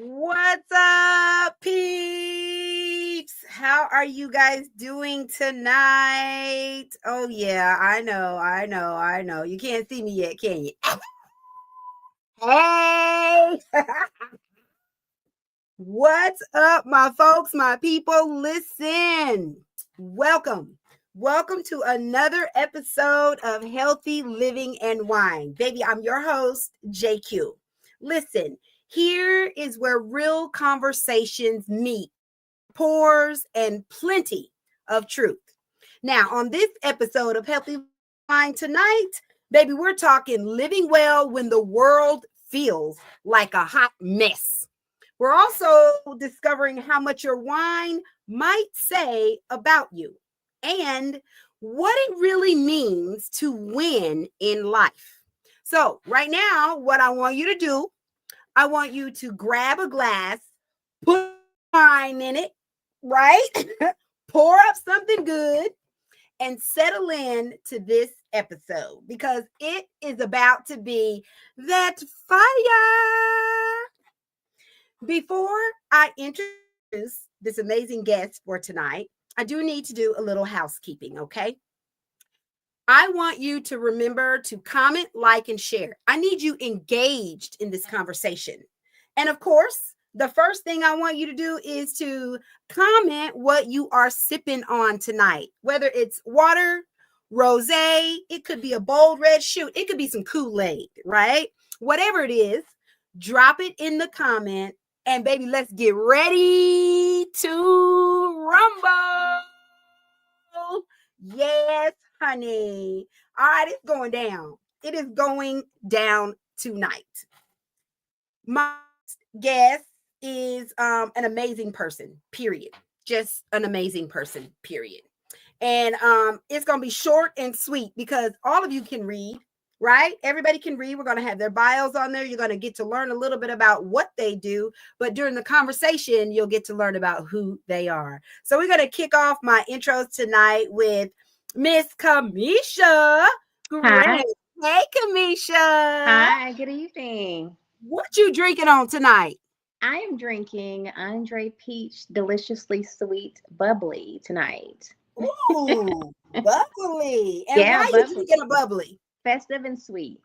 What's up, peeps? How are you guys doing tonight? Oh, yeah, I know. You can't see me yet, can you? Hey! What's up, my folks, my people? Listen, welcome. Welcome to another episode of Healthy Living and Wine. Baby, I'm your host, JQue. Listen, here is where real conversations meet, pours, and plenty of truth. Now, on this episode of Healthy Wine tonight, baby, we're talking living well when the world feels like a hot mess. We're also discovering how much your wine might say about you and what it really means to win in life. So, right now, what I want you to do, I want you to grab a glass, put wine in it, right? Pour up something good and settle in to this episode because it is about to be that fire. Before I introduce this amazing guest for tonight, I do need to do a little housekeeping, okay? I want you to remember to comment, like, and share. I need you engaged in this conversation. And of course, the first thing I want you to do is to comment what you are sipping on tonight, whether it's water, rosé, it could be a bold red shoot, it could be some Kool-Aid, right? Whatever it is, drop it in the comment. And baby, let's get ready to rumble. Yes, honey. All right, it's going down. It is going down tonight. My guest is an amazing person, period. Just an amazing person, period. And it's going to be short and sweet because all of you can read, right? Everybody can read. We're going to have their bios on there. You're going to get to learn a little bit about what they do. But during the conversation, you'll get to learn about who they are. So we're going to kick off my intros tonight with Miss Kamisha. Hi. Great. Hey, Kamisha. Hi, good evening. What you drinking on tonight? I am drinking Andre Peach Deliciously Sweet Bubbly tonight. Ooh, bubbly. And Yeah, why you bubbly. drinking a bubbly? Festive and sweet.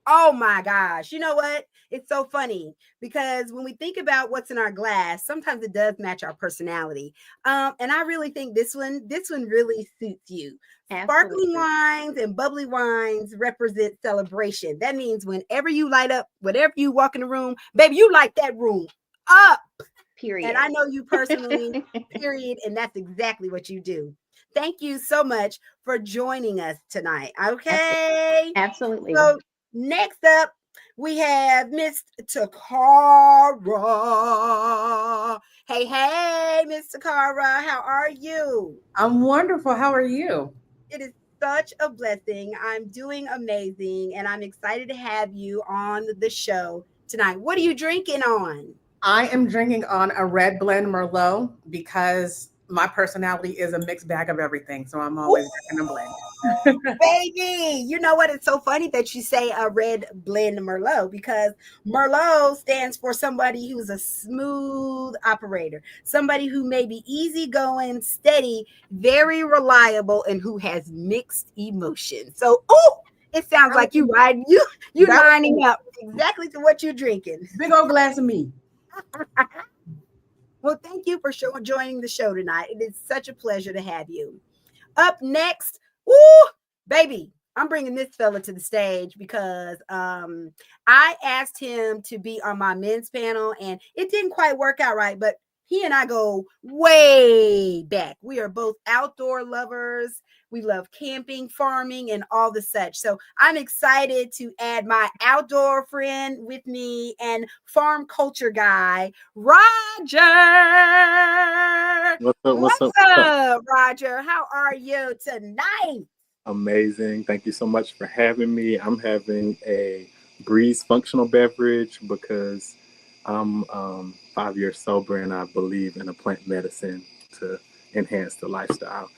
Oh my gosh. You know what? It's so funny because when we think about what's in our glass, sometimes it does match our personality. And I really think this one really suits you. Sparkling Absolutely. wines and bubbly wines represent celebration. That means whenever you light up, whatever you walk in the room, baby, you light that room up. And Period. I know you personally, period. And that's exactly what you do. Thank you so much for joining us tonight. Absolutely. Okay. Absolutely. So next up, we have Miss Takara. Hey, Miss Takara, how are you? I'm wonderful. How are you? It is such a blessing. I'm doing amazing, and I'm excited to have you on the show tonight. What are you drinking on? I am drinking on a red blend Merlot because my personality is a mixed bag of everything. So I'm always drinking a blend. Baby, you know what? It's so funny that you say a red blend Merlot because Merlot stands for somebody who's a smooth operator, somebody who may be easygoing, steady, very reliable, and who has mixed emotions. So, oh, it sounds like you riding you That lining up exactly to what you're drinking. big old glass of me. Well, thank you for joining the show tonight. It is such a pleasure to have you. Up next, woo, baby, I'm bringing this fella to the stage because I asked him to be on my men's panel and it didn't quite work out right, but he and I go way back. We are both outdoor lovers. We love camping, farming, and all the such. So I'm excited to add my outdoor friend with me and farm culture guy, Roger. What's up? Roger? How are you tonight? Amazing. Thank you so much for having me. I'm having a Breeze functional beverage because I'm 5 years sober and I believe in a plant medicine to enhance the lifestyle.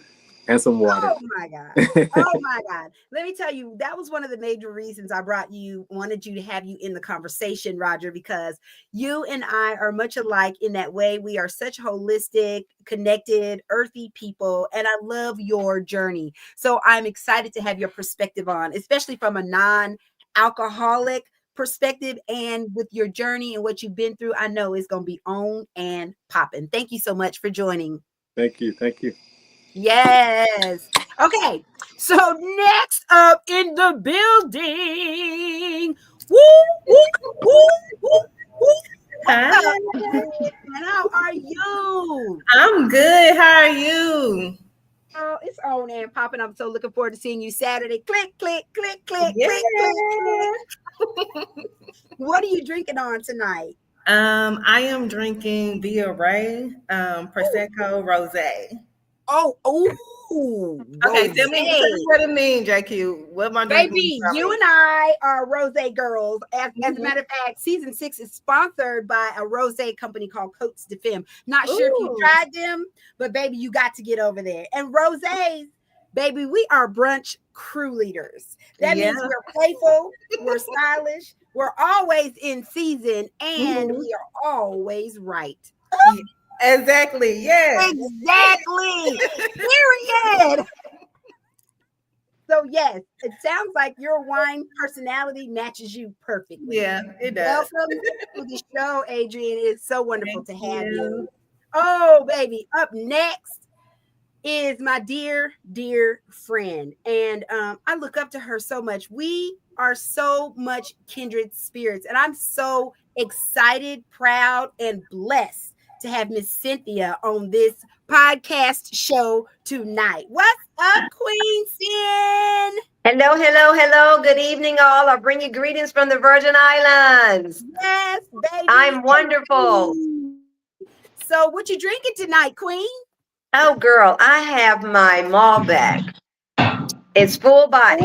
and some water. Oh my God. Oh my God. Let me tell you, that was one of the major reasons I wanted you to have you in the conversation, Roger, because you and I are much alike in that way. We are such holistic, connected, earthy people, and I love your journey. So I'm excited to have your perspective on, especially from a non-alcoholic perspective, and with your journey and what you've been through. I know it's going to be on and popping. Thank you so much for joining. Thank you. Thank you. Yes. Okay. So next up in the building. Woo, woo, woo, woo, woo. Hi, What's up, and how are you? I'm good. How are you? Oh, it's on and popping. I'm so looking forward to seeing you Saturday. Click, click, click, click, Yeah. click, click, click. What are you drinking on tonight? I am drinking Via Ray, Prosecco Rosé. Oh, Okay, tell me rosé. what it means, JQue. What am I drinking? Baby, you and I are rose girls. As a Mhm. matter of fact, season 6 is sponsored by a rose company called Coats de Femme. Not sure if you Ooh. tried them, but baby, you got to get over there. And rosés, baby, we are brunch crew leaders. That Yeah. means we're playful, we're stylish, we're always in season, and Mhm. we are always right. Exactly. Yes. Exactly. Period. So yes, it sounds like your wine personality matches you perfectly. Yeah, it does. Welcome to the show, Adrian. It's so wonderful Thank to have you. you. Oh, baby. Up next is my dear, dear friend. And I look up to her so much. We are so much kindred spirits. And I'm so excited, proud, and blessed to have Miss Cynthia on this podcast show tonight. What's up, Queen Sin? Hello, hello, hello. Good evening, all. I bring you greetings from the Virgin Islands. Yes, baby. I'm wonderful. So, what you drinking tonight, Queen? Oh, girl, I have my Malbec. It's full body,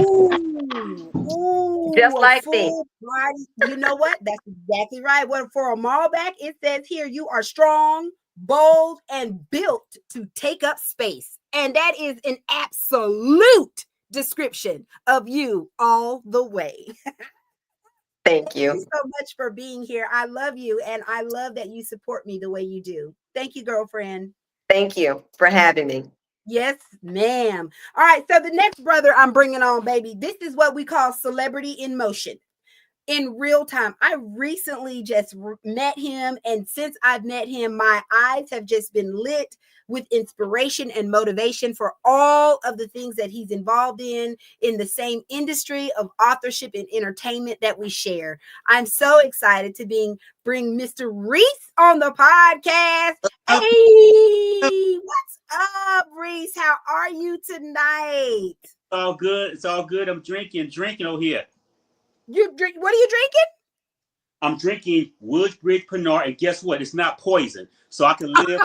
just Ooh, a like me. full body. You know what? That's exactly right. What for a Malbec, it says here you are strong, bold, and built to take up space. And that is an absolute description of you all the way. Thank Thank you you. so much for being here. I love you, and I love that you support me the way you do. Thank you, girlfriend. Thank you for having me. Yes, ma'am. All right. So the next brother I'm bringing on, baby, this is what we call celebrity in motion in real time. I recently just met him, and since I've met him, my eyes have just been lit with inspiration and motivation for all of the things that he's involved in the same industry of authorship and entertainment that we share. I'm so excited to bring Mr. Reese on the podcast. Hey, what's up, Reese? How are you tonight? All good. It's all good. I'm drinking over here. You drink? What are you drinking? I'm drinking Woodbridge Pinard, and guess what? It's not poison, so I can live.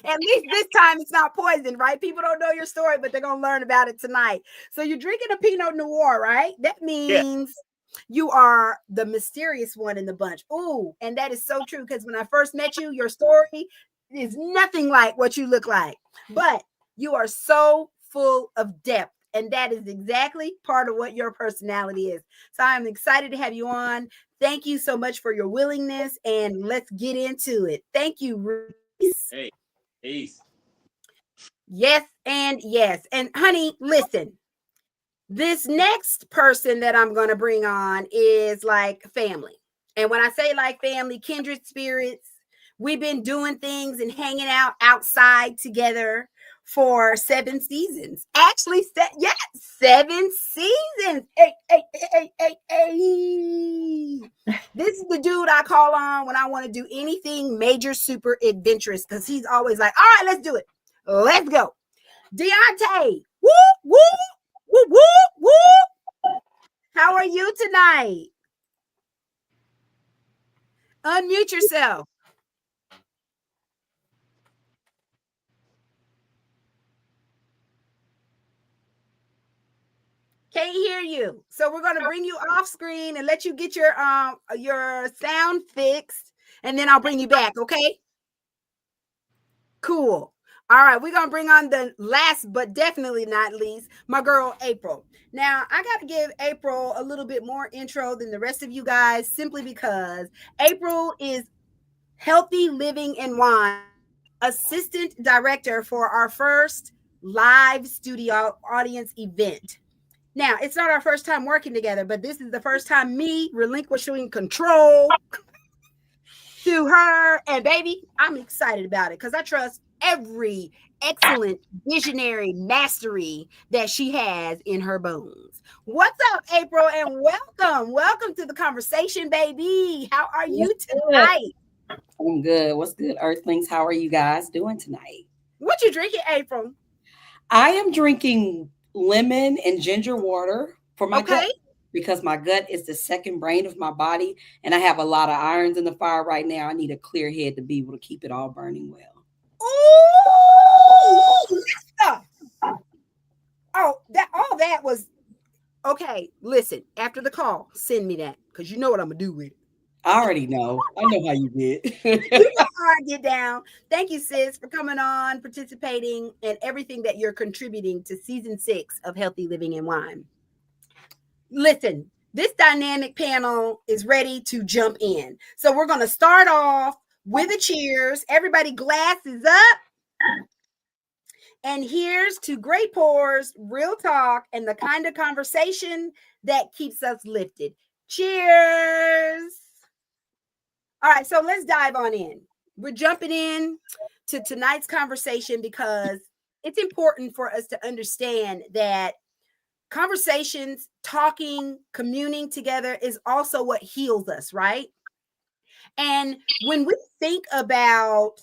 At least this time it's not poison, right? People don't know your story, but they're gonna learn about it tonight. So you're drinking a Pinot Noir, right? That means you are the mysterious one in the bunch. Ooh, and that is so true because when I first met you, your story is nothing like what you look like, but you are so full of depth. And that is exactly part of what your personality is. So I'm excited to have you on. Thank you so much for your willingness, and let's get into it. Thank you, Reese. Hey, peace. Yes, and yes. And honey, listen, this next person that I'm going to bring on is like family. And when I say like family, kindred spirits, we've been doing things and hanging out outside together for 7 seasons. Actually, 7 seasons. Hey. This is the dude I call on when I want to do anything major, super adventurous, because he's always like, all right, let's do it. Let's go. Deontay. Woo, woo, woo, woo, woo. How are you tonight? Unmute yourself. Can't hear you. So we're going to bring you off screen and let you get your sound fixed, and then I'll bring you back, okay? Cool. All right, we're going to bring on the last but definitely not least, my girl, April. Now, I got to give April a little bit more intro than the rest of you guys simply because April is Healthy Living and Wine assistant director for our first live studio audience event. Now, it's not our first time working together, but this is the first time me relinquishing control to her. And baby, I'm excited about it because I trust every excellent visionary mastery that she has in her bones. What's up, April? And welcome. Welcome to the conversation, baby. How are you tonight? I'm good. What's good, Earthlings? How are you guys doing tonight? What you drinking, April? I am drinking lemon and ginger water for my gut because my gut is the second brain of my body, and I have a lot of irons in the fire right now. I need a clear head to be able to keep it all burning well. Ooh! Oh, all that was okay. Listen, after the call, send me that because you know what I'm gonna do with it. I already know. I know how you did. You know how I get down. Thank you, sis, for coming on, participating, and everything that you're contributing to season 6 of Healthy Living and Wine. Listen, this dynamic panel is ready to jump in. So we're going to start off with a cheers. Everybody, glasses up. And here's to great pours, real talk, and the kind of conversation that keeps us lifted. Cheers. All right, so let's dive on in. We're jumping in to tonight's conversation because it's important for us to understand that conversations, talking, communing together is also what heals us, right? And when we think about,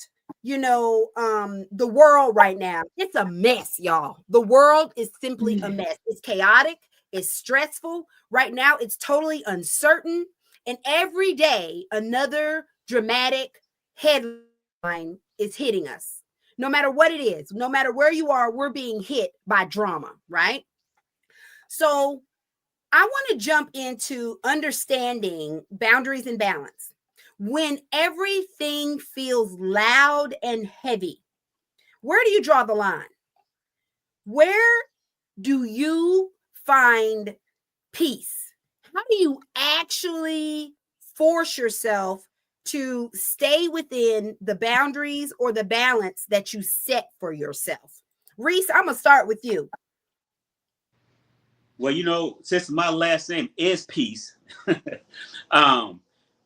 the world right now, it's a mess, y'all. The world is simply a mess. It's chaotic. It's stressful. Right now, it's totally uncertain. And every day, another dramatic headline is hitting us. No matter what it is, no matter where you are, we're being hit by drama, right? So I want to jump into understanding boundaries and balance. When everything feels loud and heavy, where do you draw the line? Where do you find peace? How do you actually force yourself to stay within the boundaries or the balance that you set for yourself? Reese, I'm going to start with you. Well, since my last name is Peace,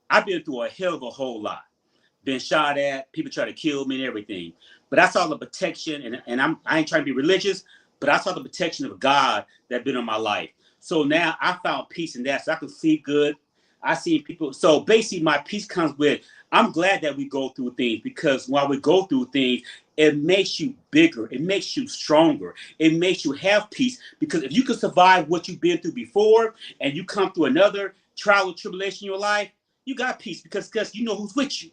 I've been through a hell of a whole lot. Been shot at, people try to kill me and everything. But I saw the protection, and I ain't trying to be religious, but I saw the protection of God that been in my life. So now I found peace in that, so I can see good. I see people. So basically, my peace comes with, I'm glad that we go through things, because while we go through things, it makes you bigger. It makes you stronger. It makes you have peace, because if you can survive what you've been through before and you come through another trial or tribulation in your life, you got peace because you know who's with you.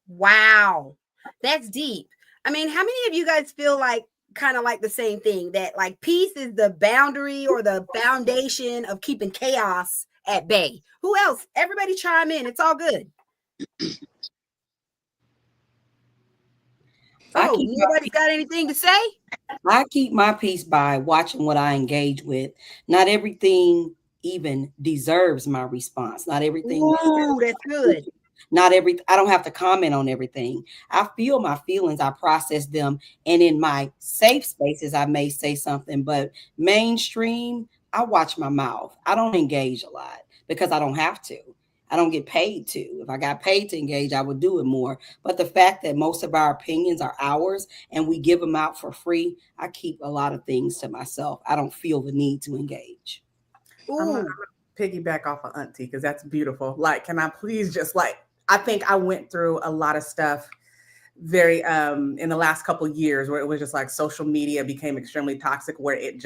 Wow. That's deep. I mean, how many of you guys feel like kind of like the same thing, that like peace is the boundary or the foundation of keeping chaos at bay? Who else? Everybody chime in. It's all good. Nobody's got anything to say? I keep my peace by watching what I engage with. Not everything even deserves my response. Not everything. Ooh, that's good. I don't have to comment on everything. I feel my feelings, I process them, and in my safe spaces, I may say something, but mainstream, I watch my mouth. I don't engage a lot because I don't have to. I don't get paid to. If I got paid to engage, I would do it more. But the fact that most of our opinions are ours and we give them out for free, I keep a lot of things to myself. I don't feel the need to engage. I'm gonna piggyback off of Auntie because that's beautiful. Like, can I please just I think I went through a lot of stuff very in the last couple of years where it was just like social media became extremely toxic, where it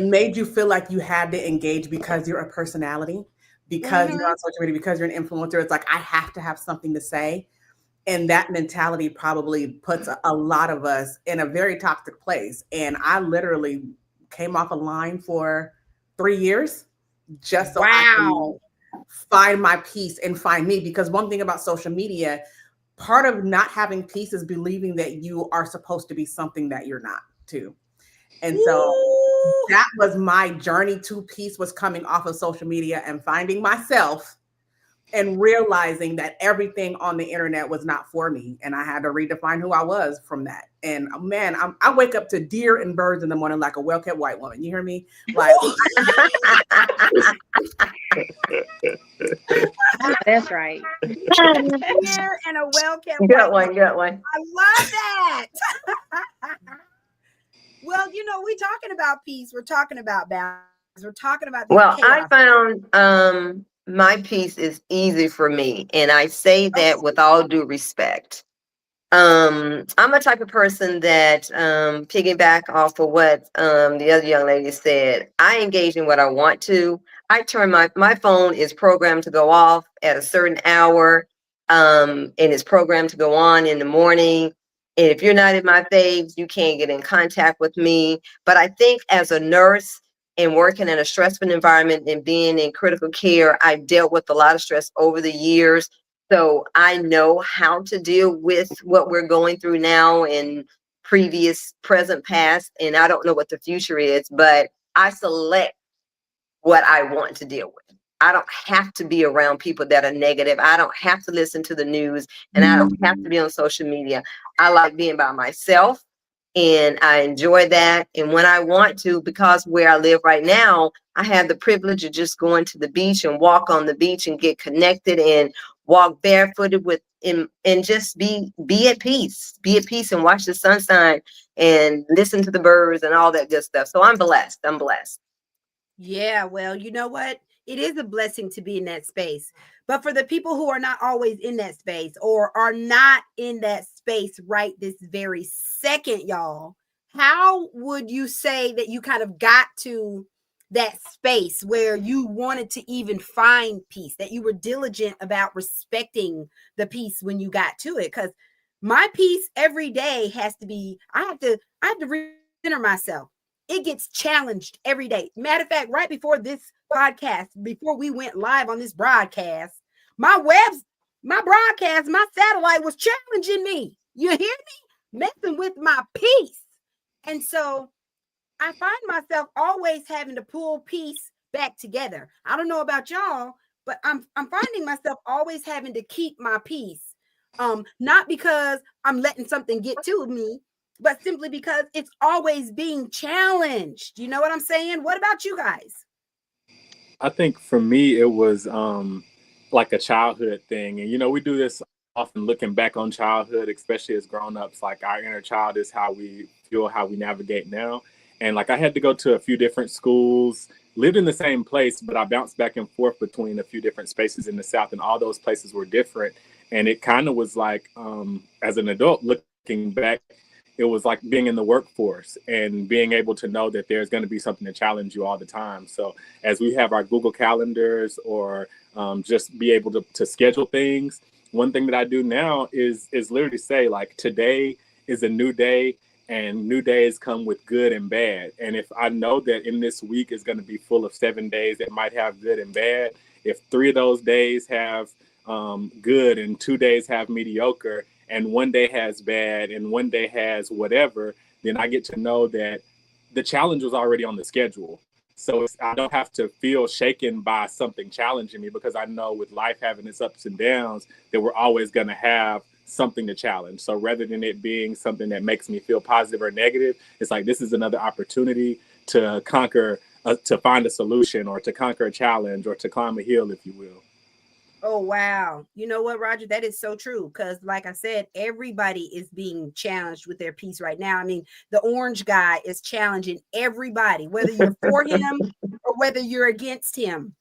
made you feel like you had to engage because you're a personality, because you're on social media, because you're an influencer. It's like, I have to have something to say. And that mentality probably puts a lot of us in a very toxic place. And I literally came off a line for 3 years just so I can find my peace and find me. Because one thing about social media, part of not having peace is believing that you are supposed to be something that you're not too. And so that was my journey to peace, was coming off of social media and finding myself and realizing that everything on the internet was not for me. And I had to redefine who I was from that. And man, I wake up to deer and birds in the morning like a well-kept white woman. You hear me? Like, That's right. Deer and a well-kept white Good one, woman. good one. I love that. Well, we're talking about peace. We're talking about balance. We're talking about Well, I chaos. found my peace is easy for me, and I say that with all due respect. I'm a type of person that piggyback off of what the other young lady said. I engage in what I want to. I turn my phone is programmed to go off at a certain hour, and it's programmed to go on in the morning. And if you're not in my faves, you can't get in contact with me. But I think as a nurse and working in a stressful environment and being in critical care, I've dealt with a lot of stress over the years. So I know how to deal with what we're going through now and previous, present, past, and I don't know what the future is, but I select what I want to deal with. I don't have to be around people that are negative. I don't have to listen to the news, and I don't have to be on social media. I like being by myself, and I enjoy that. And when I want to, because where I live right now, I have the privilege of just going to the beach and walk on the beach and get connected and walk barefooted with and just be at peace. Be at peace and watch the sunshine and listen to the birds and all that good stuff. So I'm blessed. I'm blessed. Yeah, well, you know what? It is a blessing to be in that space. But for the people who are not always in that space or are not in that space right this very second, y'all, how would you say that you kind of got to that space where you wanted to even find peace, that you were diligent about respecting the peace when you got to it? Because my peace every day has to be, I have to recenter myself. It gets challenged every day. Matter of fact, right before this podcast, before we went live on this broadcast, my broadcast, my satellite was challenging me. You hear me? Messing with my peace. And so I find myself always having to pull peace back together. I don't know about y'all, but I'm finding myself always having to keep my peace. Not because I'm letting something get to me, but simply because it's always being challenged. You know what I'm saying? What about you guys? I think for me, it was like a childhood thing. And, we do this often looking back on childhood, especially as grown-ups, like our inner child is how we feel, how we navigate now. And like I had to go to a few different schools, lived in the same place, but I bounced back and forth between a few different spaces in the South, and all those places were different. And it kind of was like, as an adult looking back, it was like being in the workforce and being able to know that there's going to be something to challenge you all the time. So as we have our Google calendars or just be able to schedule things, one thing that I do now is literally say, like, today is a new day, and new days come with good and bad. And if I know that in this week is going to be full of 7 days that might have good and bad, if 3 of those days have good and 2 days have mediocre, and 1 day has bad and 1 day has whatever, then I get to know that the challenge was already on the schedule. So I don't have to feel shaken by something challenging me, because I know with life having its ups and downs that we're always going to have something to challenge. So rather than it being something that makes me feel positive or negative, it's like, this is another opportunity to conquer, to find a solution, or to conquer a challenge, or to climb a hill, if you will. Oh, wow. You know what, Roger? That is so true. Because like I said, everybody is being challenged with their peace right now. I mean, the orange guy is challenging everybody, whether you're for him or whether you're against him.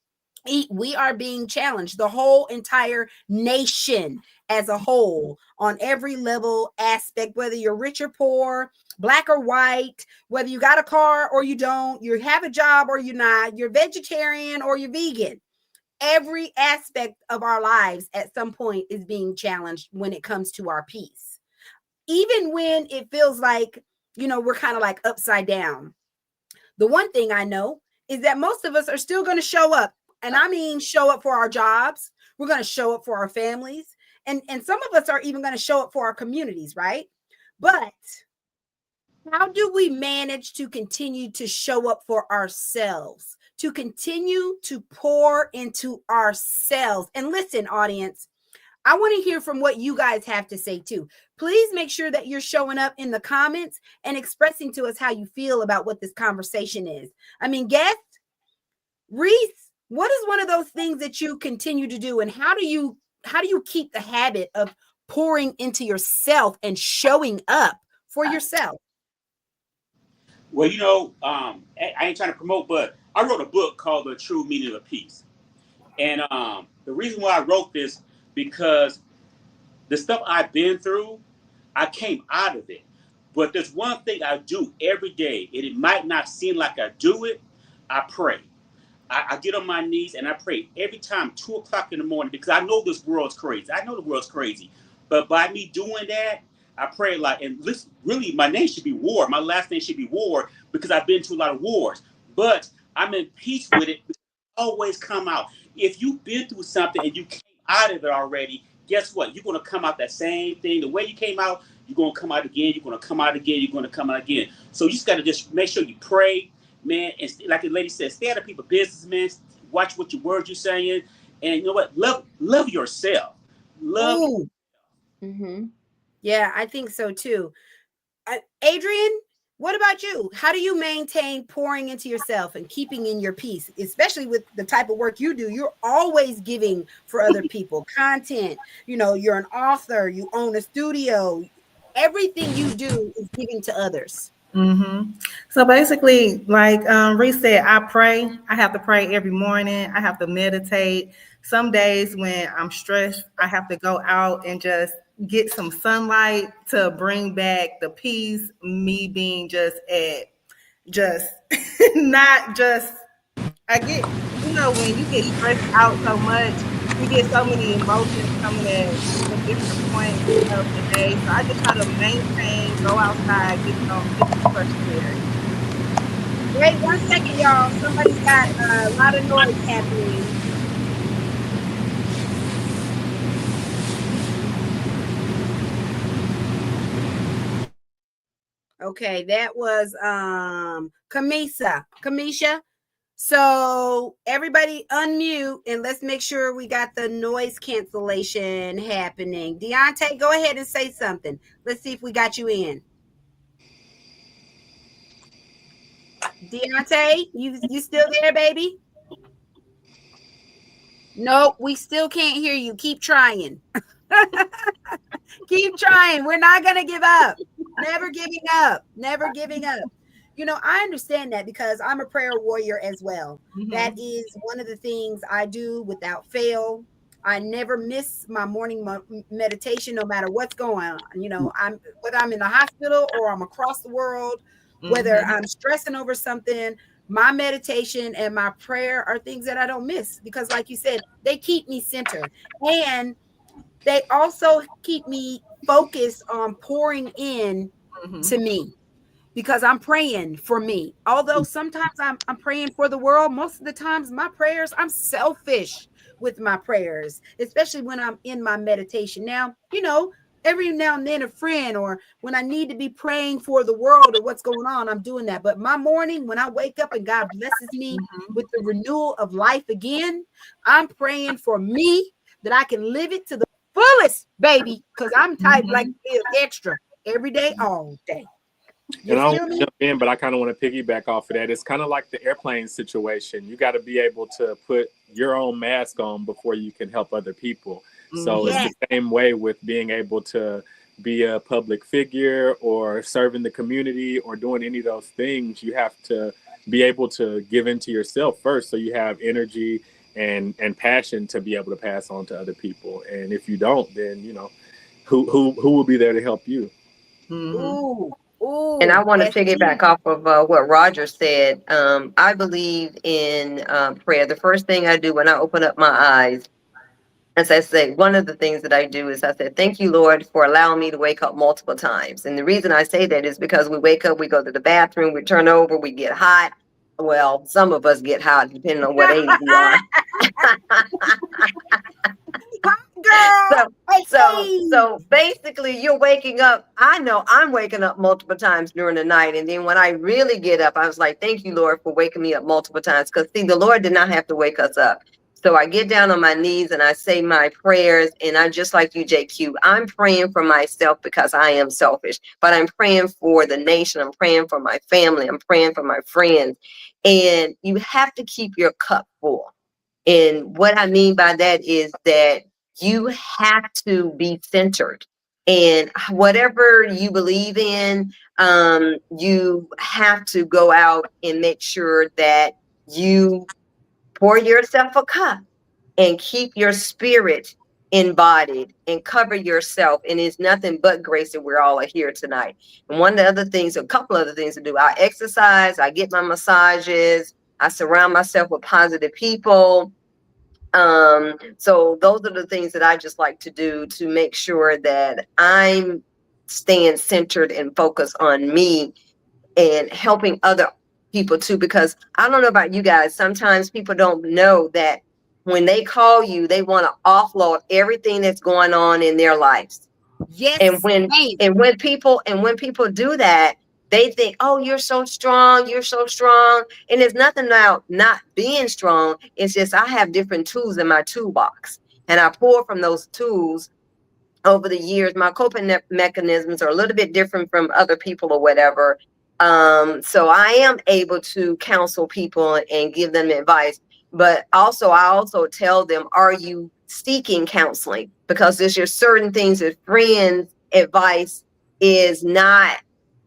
We are being challenged, the whole entire nation as a whole, on every level, aspect, whether you're rich or poor, black or white, whether you got a car or you don't, you have a job or you're not, you're vegetarian or you're vegan. Every aspect of our lives at some point is being challenged when it comes to our peace. Even when it feels like, we're kind of like upside down. The one thing I know is that most of us are still going to show up. And I mean, show up for our jobs. We're going to show up for our families. and some of us are even going to show up for our communities, right? But how do we manage to continue to show up for ourselves, to continue to pour into ourselves? And listen, audience, I want to hear from what you guys have to say too. Please make sure that you're showing up in the comments and expressing to us how you feel about what this conversation is. I mean, guest, Reese, what is one of those things that you continue to do, and how do you keep the habit of pouring into yourself and showing up for yourself? Well, I ain't trying to promote, but I wrote a book called The True Meaning of Peace. And the reason why I wrote this, because the stuff I've been through, I came out of it. But there's one thing I do every day, and it might not seem like I do it. I pray. I get on my knees and I pray every time, 2 o'clock in the morning, because I know this world's crazy. I know the world's crazy. But by me doing that, I pray like, and listen, really, my name should be War. My last name should be War, because I've been to a lot of wars. But I'm in peace with it. Always come out. If you've been through something and you came out of it already, guess what? You're going to come out that same thing. The way you came out, you're going to come out again. You're going to come out again. You're going to come out again. So you just got to just make sure you pray, man. And like the lady said, stay out of people's business, man. Watch what your words you're saying. And you know what? Love yourself. Love. Mm-hmm. Yeah, I think so too. Adrian, what about you? How do you maintain pouring into yourself and keeping in your peace, especially with the type of work you do? You're always giving for other people content. You're an author, you own a studio. Everything you do is giving to others. Mm-hmm. So basically, like Reese said, I pray. I have to pray every morning. I have to meditate. Some days when I'm stressed, I have to go out and just get some sunlight to bring back the peace, me being not just, I get, when you get stressed out so much, you get so many emotions coming at different points of the day. So I just try to maintain, go outside, get some fresh air. Wait 1 second, y'all. Somebody's got a lot of noise happening. Okay, that was Kamisha. So everybody unmute and let's make sure we got the noise cancellation happening. Deontay, go ahead and say something. Let's see if we got you in. Deontay, you still there, baby? Nope, we still can't hear you. Keep trying. Keep trying. We're not going to give up. Never giving up. Never giving up. I understand that because I'm a prayer warrior as well. Mm-hmm. That is one of the things I do without fail. I never miss my morning meditation, no matter what's going on. Whether I'm in the hospital or I'm across the world, whether I'm stressing over something, my meditation and my prayer are things that I don't miss because, like you said, they keep me centered. And they also keep me focused on pouring in to me because I'm praying for me. Although sometimes I'm praying for the world, most of the times my prayers, I'm selfish with my prayers, especially when I'm in my meditation. Now, every now and then a friend or when I need to be praying for the world or what's going on, I'm doing that. But my morning, when I wake up and God blesses me with the renewal of life again, I'm praying for me that I can live it to the fullest, baby, because I'm type like extra every day, all day. And I don't want to jump in, but I kind of want to piggyback off of that. It's kind of like the airplane situation. You got to be able to put your own mask on before you can help other people. So it's the same way with being able to be a public figure or serving the community or doing any of those things. You have to be able to give into yourself first, so you have energy and passion to be able to pass on to other people. And if you don't, then who will be there to help you? Ooh, and I want to piggyback off of what Roger said. I believe in prayer. The first thing I do when I open up my eyes, as I say, one of the things that I do is I say, thank you, Lord, for allowing me to wake up multiple times. And the reason I say that is because we wake up, we go to the bathroom, we turn over, we get hot. Well, some of us get hot, depending on what age you are. Girl, So, hey, So basically you're waking up. I know I'm waking up multiple times during the night. And then when I really get up, I was like, thank you, Lord, for waking me up multiple times. Because see, the Lord did not have to wake us up. So I get down on my knees and I say my prayers. And I'm just like you, JQue. I'm praying for myself because I am selfish. But I'm praying for the nation. I'm praying for my family. I'm praying for my friends. And you have to keep your cup full. And what I mean by that is that you have to be centered. And whatever you believe in, you have to go out and make sure that you pour yourself a cup and keep your spirit embodied and cover yourself. And it's nothing but grace that we're all here tonight. And one of the other things, a couple other things to do, I exercise, I get my massages, I surround myself with positive people. So those are the things that I just like to do to make sure that I'm staying centered and focused on me and helping other people too, because I don't know about you guys, sometimes people don't know that when they call you, they want to offload everything that's going on in their lives. Yes. And when people do that, they think, oh, you're so strong. And there's nothing about not being strong. It's just I have different tools in my toolbox. And I pull from those tools over the years. My coping mechanisms are a little bit different from other people or whatever. So I am able to counsel people and give them advice. But also, I also tell them, are you seeking counseling? Because there's just certain things that friends' advice is not,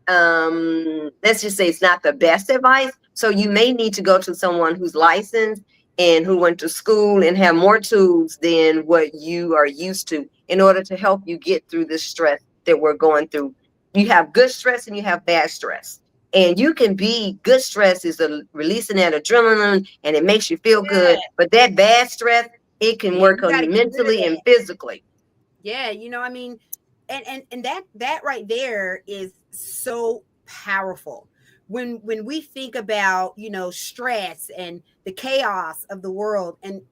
let's just say it's not the best advice. So you may need to go to someone who's licensed and who went to school and have more tools than what you are used to in order to help you get through this stress that we're going through. You have good stress and you have bad stress. And you can be, good stress is releasing that adrenaline and it makes you feel good. But that bad stress, it can work on you mentally and physically. Yeah, I mean, and that right there is so powerful. When we think about, stress and the chaos of the world, and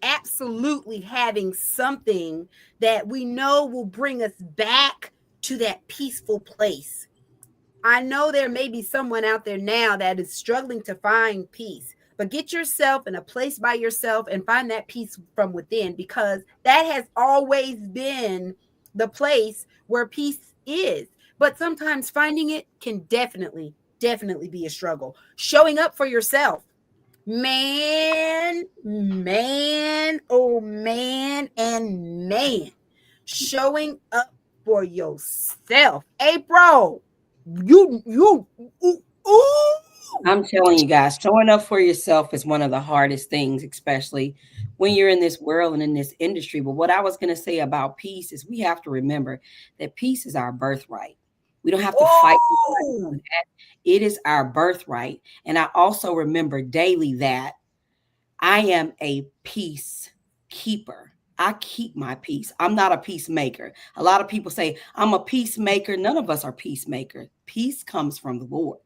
absolutely having something that we know will bring us back to that peaceful place. I know there may be someone out there now that is struggling to find peace, but get yourself in a place by yourself and find that peace from within, because that has always been the place where peace is. But sometimes finding it can definitely be a struggle. Showing up for yourself. Man, oh man, and man. Showing up for yourself. April, ooh. I'm telling you guys, showing up for yourself is one of the hardest things, especially when you're in this world and in this industry. But what I was going to say about peace is we have to remember that peace is our birthright. We don't have to fight for that. It is our birthright. And I also remember daily that I am a peacekeeper. I keep my peace. I'm not a peacemaker. A lot of people say, I'm a peacemaker. None of us are peacemakers. Peace comes from the Lord.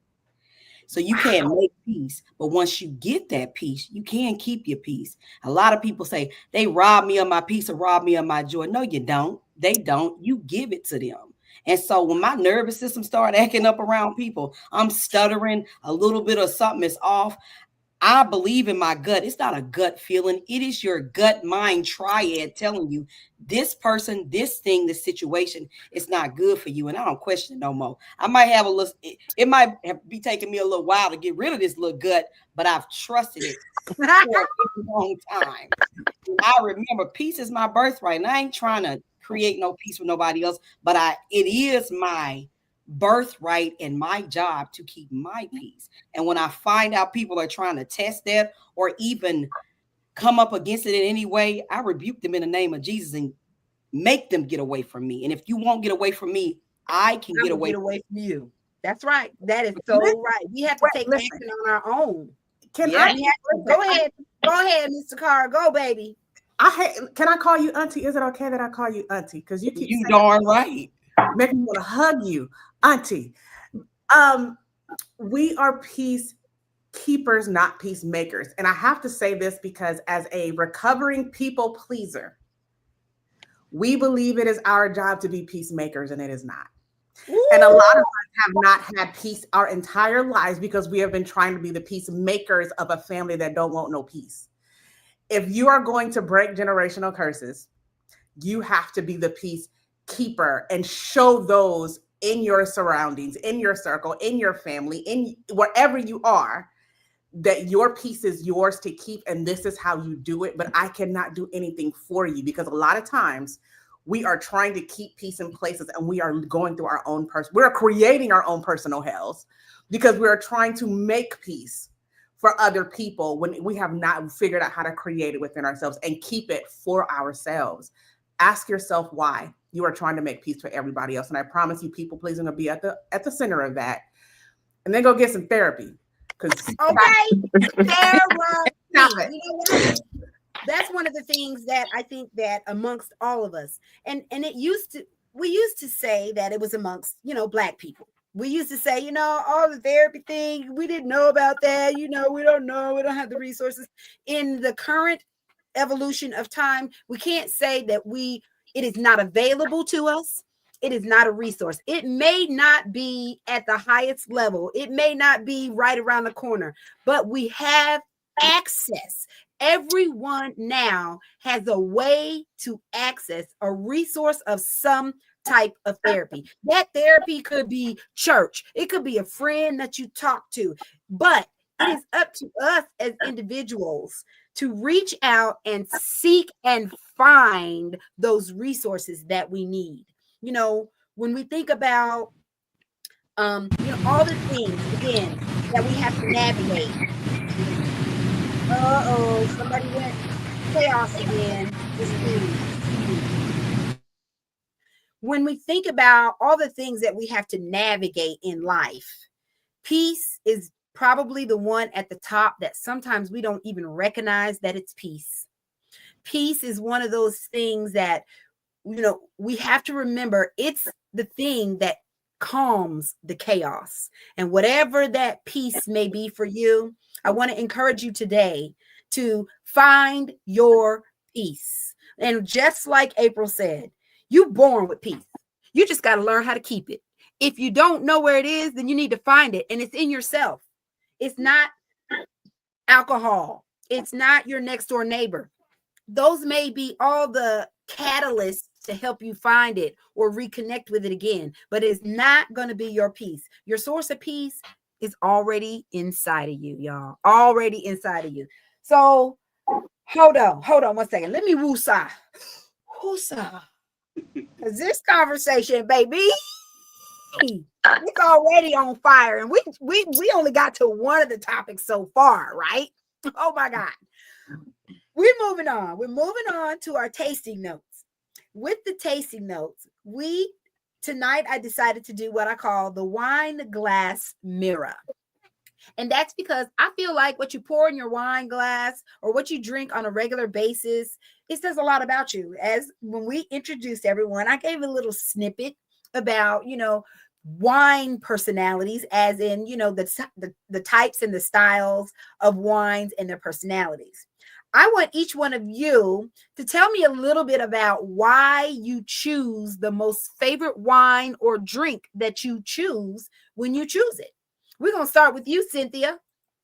So you can't make peace. But once you get that peace, you can keep your peace. A lot of people say, they rob me of my peace or rob me of my joy. No, you don't. They don't. You give it to them. And so when my nervous system started acting up around people, I'm stuttering, a little bit of something is off. I believe in my gut. It's not a gut feeling. It is your gut mind triad telling you this person, this thing, this situation is not good for you. And I don't question it no more. I might have a little, it might be taking me a little while to get rid of this little gut, but I've trusted it for a long time. And I remember peace is my birthright. And I ain't trying to create no peace with nobody else, but it is my birthright and my job to keep my peace. And when I find out people are trying to test that or even come up against it in any way, I rebuke them in the name of Jesus and make them get away from me. And if you won't get away from me, I can get away from you. That's right. That is so right. We have to take action on our own. Go ahead, Mr. Carr. Go, baby. Can I call you auntie? Is it okay that I call you auntie? Because you keep you darn right. Make me want to hug you, auntie. We are peacekeepers, not peacemakers. And I have to say this because as a recovering people pleaser, We believe it is our job to be peacemakers, and it is not. And a lot of us have not had peace our entire lives because we have been trying to be the peacemakers of a family that don't want no peace. If you are going to break generational curses, you have to be the peacekeeper and show those in your surroundings, in your circle, in your family, in wherever you are, that your peace is yours to keep, and this is how you do it. But I cannot do anything for you, because a lot of times we are trying to keep peace in places, and we are going through our own we're creating our own personal hells because we are trying to make peace for other people when we have not figured out how to create it within ourselves and keep it for ourselves. Ask yourself why you are trying to make peace for everybody else. And I promise you, people pleasing will be at the center of that. And then go get some therapy. Okay. Therapy. You know what? That's one of the things that I think that amongst all of us, and we used to say that it was amongst, Black people. We used to say, all the therapy thing, we didn't know about that. We don't know. We don't have the resources. In the current evolution of time, we can't say that it is not available to us. It is not a resource. It may not be at the highest level. It may not be right around the corner, but we have access. Everyone now has a way to access a resource of some type of therapy. That therapy could be church. It could be a friend that you talk to, but it is up to us as individuals to reach out and seek and find those resources that we need. When we think about, all the things, again, that we have to navigate. Somebody went chaos again. When we think about all the things that we have to navigate in life, peace is probably the one at the top that sometimes we don't even recognize that it's peace. Peace is one of those things that, we have to remember it's the thing that calms the chaos. And whatever that peace may be for you, I want to encourage you today to find your peace. And just like April said, you're born with peace. You just got to learn how to keep it. If you don't know where it is, then you need to find it. And it's in yourself. It's not alcohol. It's not your next door neighbor. Those may be all the catalysts to help you find it or reconnect with it again, but it's not going to be your peace. Your source of peace is already inside of you, y'all. Already inside of you. So hold on 1 second. Let me woosah. Woosah. Because this conversation, baby, it's already on fire. And we only got to one of the topics so far, right? Oh my God. We're moving on. We're moving on to our tasting notes. With the tasting notes, tonight I decided to do what I call the wine glass mirror. And that's because I feel like what you pour in your wine glass or what you drink on a regular basis, it says a lot about you. As when we introduced everyone, I gave a little snippet about, wine personalities, as in, the types and the styles of wines and their personalities. I want each one of you to tell me a little bit about why you choose the most favorite wine or drink that you choose when you choose it. We're going to start with you, Cynthia.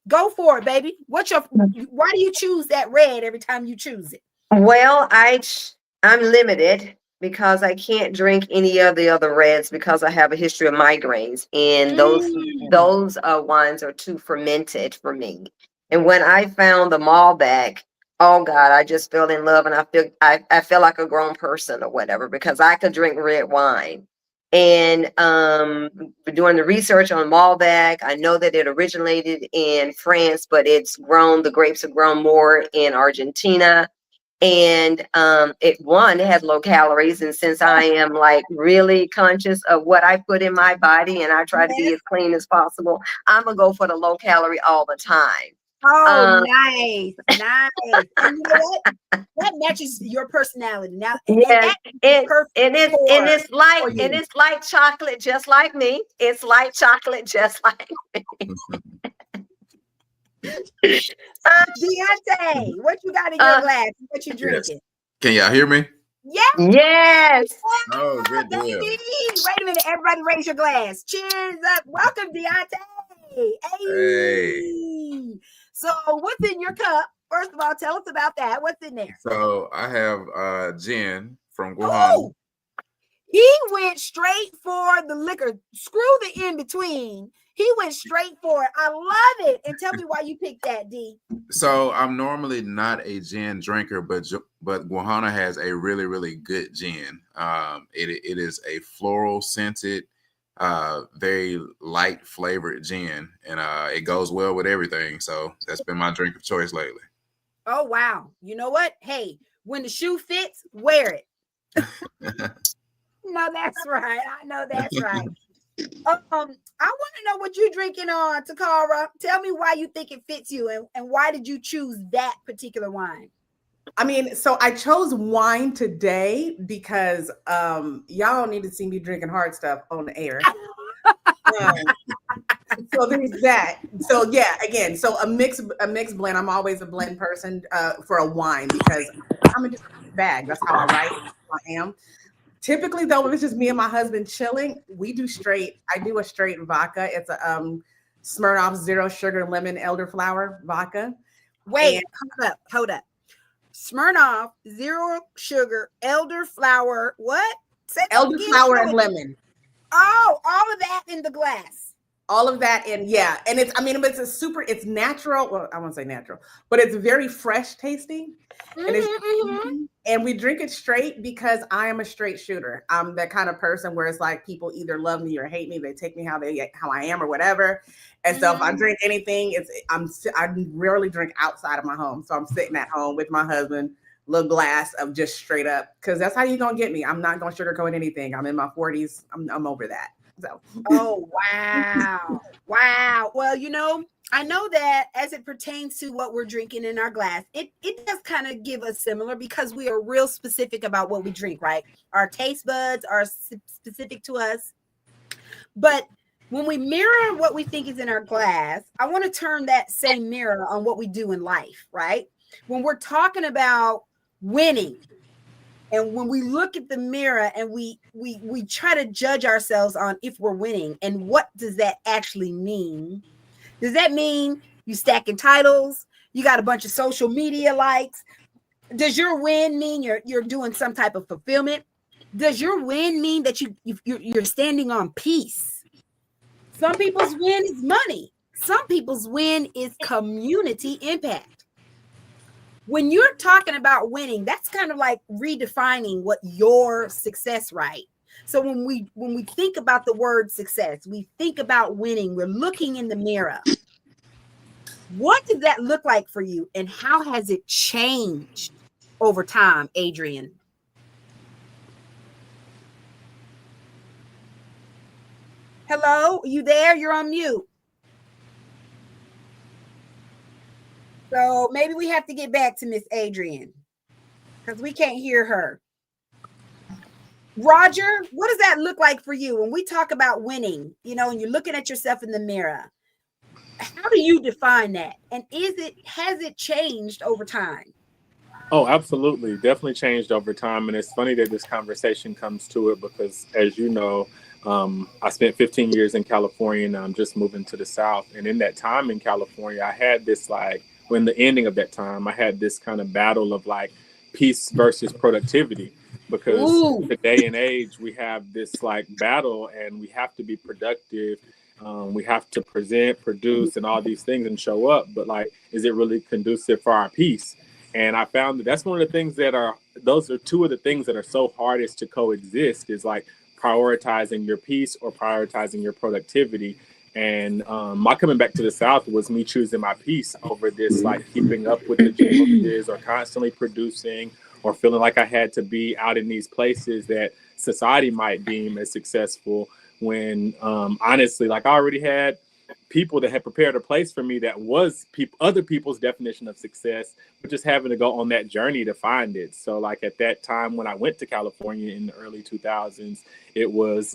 Go for it, baby. Why do you choose that red every time you choose it? Well, I'm limited because I can't drink any of the other reds because I have a history of migraines, and those wines are too fermented for me. And when I found the Malbec, oh God, I just fell in love, and I feel like a grown person or whatever because I could drink red wine. And doing the research on Malbec, I know that it originated in France, but the grapes have grown more in Argentina. And it has low calories. And since I am like really conscious of what I put in my body and I try to be as clean as possible, I'm gonna go for the low calorie all the time. Oh, nice. And you know what? That matches your personality. Now, it's light chocolate, just like me. It's light chocolate, just like me. Deontay, what you got in your glass? What you drinking? Yes. Can y'all hear me? Yes. Yes. Oh, good Baby. deal. Wait a minute. Everybody raise your glass. Cheers up. Welcome, Deontay. Hey. Hey. So what's in your cup? First of all, tell us about that. What's in there? So I have gin from Guahana. Oh, he went straight for the liquor. Screw the in between. He went straight for it. I love it. And tell me why you picked that, D. So I'm normally not a gin drinker, but Guahana has a really, really good gin. It is a floral scented, very light flavored gin, and it goes well with everything. So that's been my drink of choice lately. Oh, wow. You know what? Hey, when the shoe fits, wear it. No, that's right. I know that's right. I want to know what you're drinking on, Takara. Tell me why you think it fits you, and why did you choose that particular wine? I mean, so I chose wine today because y'all don't need to see me drinking hard stuff on the air. So there's that. So yeah, again, so a mixed blend. I'm always a blend person for a wine because I'm in a bag. That's how I write. I am. Typically, though, when it's just me and my husband chilling, we do straight. I do a straight vodka. It's a Smirnoff Zero Sugar Lemon Elderflower vodka. Wait, hold up. Smirnoff Zero Sugar Elderflower. What? Elderflower and lemon. Oh, all of that in the glass. All of that in, yeah. And it's natural. Well, I won't say natural, but it's very fresh tasting. And we drink it straight because I am a straight shooter. I'm that kind of person where it's like people either love me or hate me. They take me how I am or whatever. And so if I drink anything, I rarely drink outside of my home. So I'm sitting at home with my husband, little glass of just straight up, because that's how you're gonna get me. I'm not gonna sugarcoat anything. I'm in my 40s. I'm over that. So. Oh, wow. Wow. Well, I know that as it pertains to what we're drinking in our glass, it does kind of give us similar because we are real specific about what we drink, right? Our taste buds are specific to us. But when we mirror what we think is in our glass, I want to turn that same mirror on what we do in life, right? When we're talking about winning, and when we look at the mirror and we try to judge ourselves on if we're winning, and what does that actually mean? Does that mean you stacking titles? You got a bunch of social media likes? Does your win mean you're doing some type of fulfillment? Does your win mean that you're standing on peace? Some people's win is money. Some people's win is community impact. When you're talking about winning, that's kind of like redefining what your success, right? So when we think about the word success, we think about winning, we're looking in the mirror. What does that look like for you, and how has it changed over time, Adrian? Hello, are you there? You're on mute. So maybe we have to get back to Miss Adrian because we can't hear her. Roger, what does that look like for you when we talk about winning, and you're looking at yourself in the mirror? How do you define that? And has it changed over time? Oh, absolutely. Definitely changed over time. And it's funny that this conversation comes to it because, as you know, I spent 15 years in California and I'm just moving to the South. And in that time in California, I had this when the ending of that time, I had this kind of battle of peace versus productivity, because today and age, we have this battle and we have to be productive. We have to present, produce, and all these things and show up. But is it really conducive for our peace? And I found that that's one of the things those are two of the things that are so hardest to coexist, is prioritizing your peace or prioritizing your productivity. And my coming back to the South was me choosing my peace over this, keeping up with the Joneses or constantly producing or feeling like I had to be out in these places that society might deem as successful, when honestly, I already had people that had prepared a place for me that was other people's definition of success, but just having to go on that journey to find it. So at that time when I went to California in the early 2000s, it was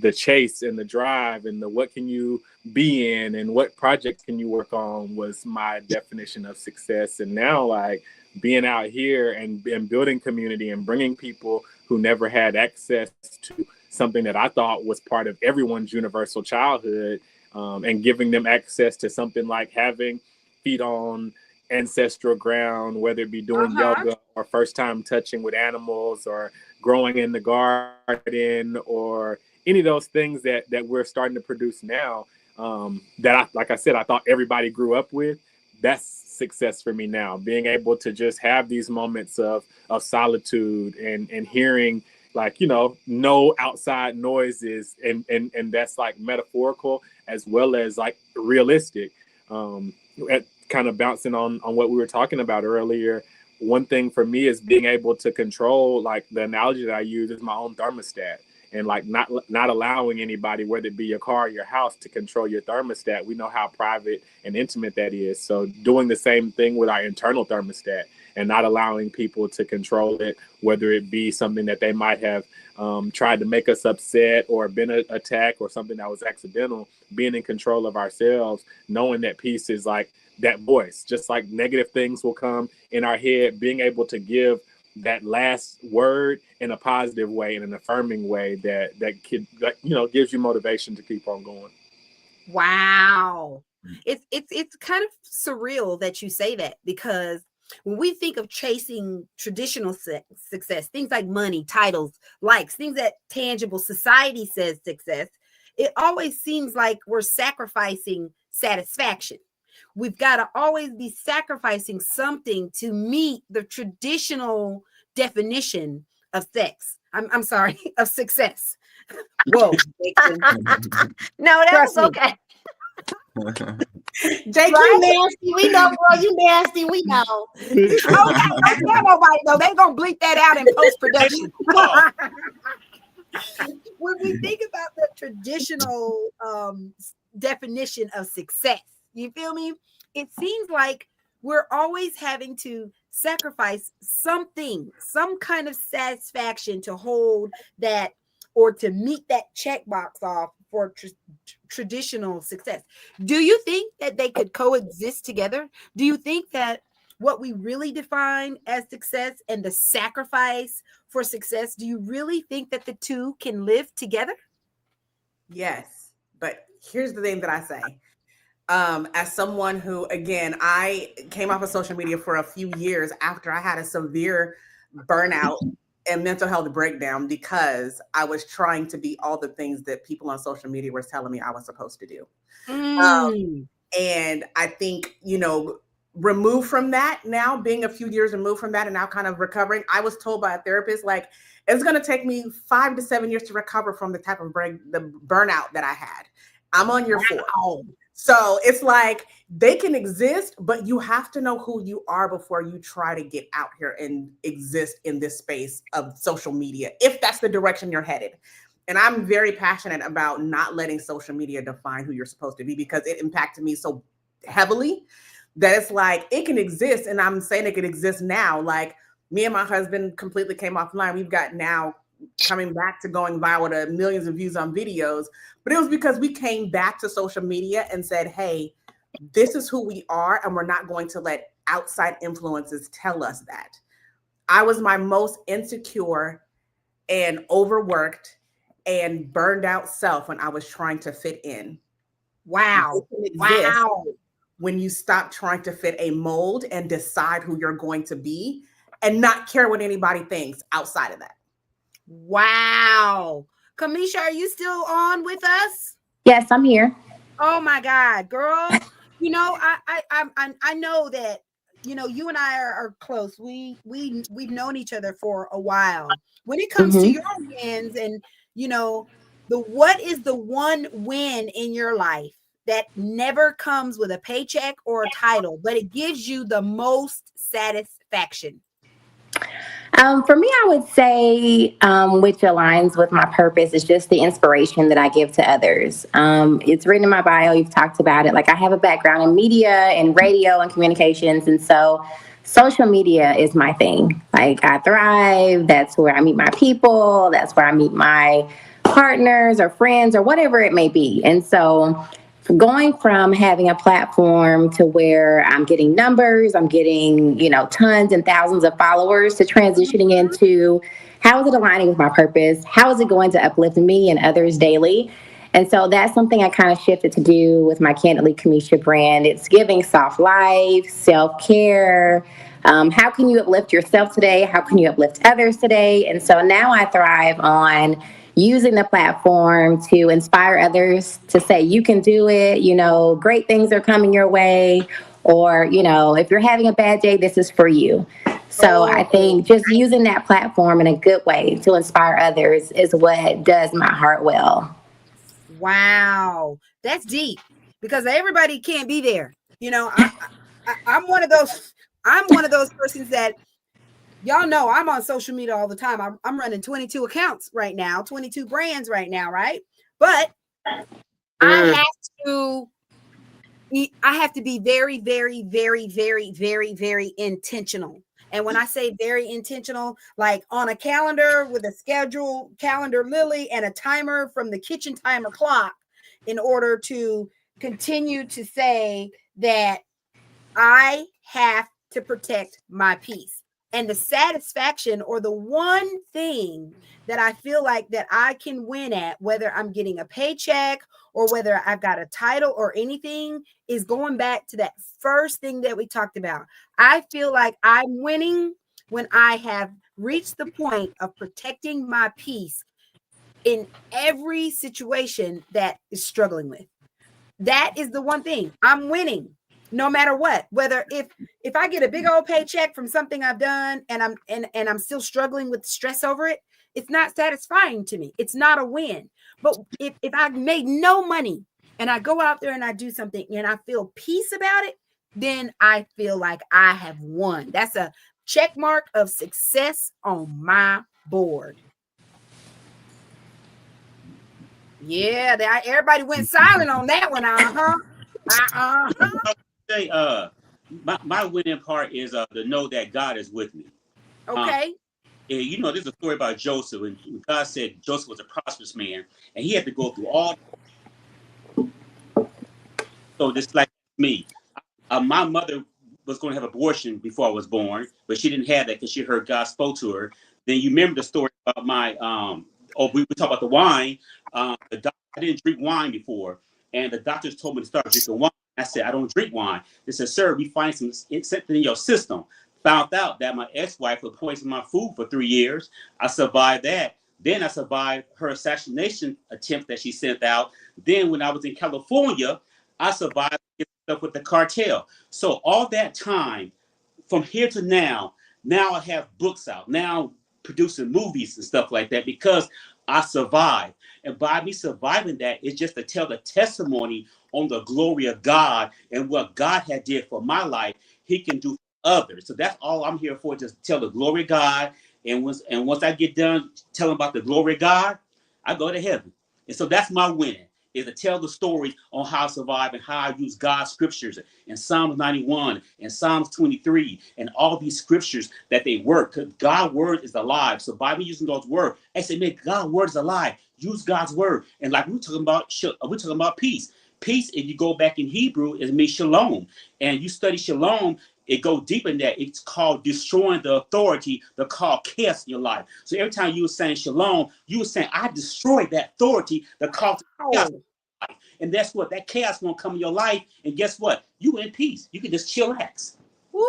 the chase and the drive and the what can you be in and what projects can you work on was my definition of success. And now being out here and building community and bringing people who never had access to something that I thought was part of everyone's universal childhood, and giving them access to something like having feet on ancestral ground, whether it be doing yoga or first time touching with animals or growing in the garden or any of those things that we're starting to produce now, that like I said, I thought everybody grew up with. That's success for me now, being able to just have these moments of solitude and hearing, like, no outside noises, and that's like metaphorical as well as like realistic. Kind of bouncing on what we were talking about earlier, one thing for me is being able to control, like the analogy that I use is my own thermostat, and like not allowing anybody, whether it be your car or your house, to control your thermostat. We know how private and intimate that is. So doing the same thing with our internal thermostat and not allowing people to control it, whether it be something that they might have tried to make us upset or been attacked or something that was accidental, being in control of ourselves, knowing that peace is like that voice, just like negative things will come in our head, being able to give that last word in a positive way, in an affirming way that gives you motivation to keep on going. Wow. It's kind of surreal that you say that, because when we think of chasing traditional success, things like money, titles, likes, things that tangible society says success, it always seems like we're sacrificing satisfaction. We've got to always be sacrificing something to meet the traditional definition of sex. I'm sorry, of success. Whoa. No, that Trust was me. okay. JQue Right? nasty. We know, girl. You nasty. We know. Okay, don't tell nobody though. They're gonna bleep that out in post-production. When we think about the traditional definition of success, you feel me? It seems like we're always having to sacrifice something, some kind of satisfaction to hold that or to meet that checkbox off for traditional success. Do you think that they could coexist together? Do you think that what we really define as success and the sacrifice for success, do you really think that the two can live together? Yes, but here's the thing that I say. As someone who, again, I came off of social media for a few years after I had a severe burnout and mental health breakdown because I was trying to be all the things that people on social media were telling me I was supposed to do. And I think, removed from that now, being a few years removed from that and now kind of recovering, I was told by a therapist, like, it's going to take me 5 to 7 years to recover from the type of the burnout that I had. I'm on year 4. So it's like they can exist, but you have to know who you are before you try to get out here and exist in this space of social media, if that's the direction you're headed. And I'm very passionate about not letting social media define who you're supposed to be, because it impacted me so heavily that it's like it can exist. And I'm saying it can exist now. Like, me and my husband completely came offline. We've got now coming back to going viral to millions of views on videos. But it was because we came back to social media and said, hey, this is who we are, and we're not going to let outside influences tell us that. I was my most insecure and overworked and burned out self when I was trying to fit in. Wow. Wow. When you stop trying to fit a mold and decide who you're going to be and not care what anybody thinks outside of that. Wow. Kamisha, are you still on with us? Yes, I'm here. Oh my God, girl. I know that, you and I are close. We've known each other for a while. When it comes to your wins and, what is the one win in your life that never comes with a paycheck or a title, but it gives you the most satisfaction? For me, I would say, which aligns with my purpose, is just the inspiration that I give to others. It's written in my bio. You've talked about it. Like, I have a background in media and radio and communications. And so social media is my thing. Like, I thrive. That's where I meet my people. That's where I meet my partners or friends or whatever it may be. And so going from having a platform to where I'm getting numbers, I'm getting, tons and thousands of followers, to transitioning into how is it aligning with my purpose? How is it going to uplift me and others daily? And so that's something I kind of shifted to do with my Candidly Kamisha brand. It's giving soft life, self-care. How can you uplift yourself today? How can you uplift others today? And so now I thrive on using the platform to inspire others to say, you can do it, great things are coming your way, or, if you're having a bad day, this is for you. So I think just using that platform in a good way to inspire others is what does my heart well. Wow, that's deep, because everybody can't be there. I'm one of those. I'm one of those persons that, y'all know, I'm on social media all the time. I'm running 22 accounts right now, 22 brands right now, right? But I have to be very, very, very, very, very, very intentional. And when I say very intentional, like on a calendar with a schedule, calendar lily, and a timer from the kitchen timer clock, in order to continue to say that I have to protect my peace. And the satisfaction, or the one thing that I feel like that I can win at, whether I'm getting a paycheck or whether I've got a title or anything, is going back to that first thing that we talked about. I feel like I'm winning when I have reached the point of protecting my peace in every situation that is struggling with. That is the one thing. I'm winning no matter what. Whether if I get a big old paycheck from something I've done and I'm still struggling with stress over it, it's not satisfying to me. It's not a win. But if I made no money and I go out there and I do something and I feel peace about it, then I feel like I have won. That's a check mark of success on my board. Yeah, everybody went silent on that one. Say, my winning part is to know that God is with me. Okay. There's a story about Joseph, and God said Joseph was a prosperous man, and he had to go through all. So just like me, my mother was going to have abortion before I was born, but she didn't have that because she heard God spoke to her. Then you remember the story about my we talk about the wine. I didn't drink wine before, and the doctors told me to start drinking wine. I said, I don't drink wine. They said, sir, we find something in your system. Found out that my ex-wife had poisoned my food for 3 years. I survived that. Then I survived her assassination attempt that she sent out. Then when I was in California, I survived stuff with the cartel. So all that time, from here to now I have books out. Now producing movies and stuff like that because I survived. And by me surviving that, it's just to tell the testimony on the glory of God and what God had did for my life, he can do for others. So that's all I'm here for, just tell the glory of God. And once I get done telling about the glory of God, I go to heaven. And so that's my winning, is to tell the story on how I survive and how I use God's scriptures in Psalms 91 and Psalms 23 and all these scriptures that they work. Because God's word is alive. So by me using God's word, I say, man, God's word is alive. Use God's word. And like we're talking about peace. Peace, if you go back in Hebrew, it means shalom. And you study shalom, it goes deep in that. It's called destroying the authority that called chaos in your life. So every time you were saying shalom, you were saying, I destroyed that authority that caused chaos. And that's what, that chaos won't come in your life. And guess what? You in peace. You can just chillax. Woo!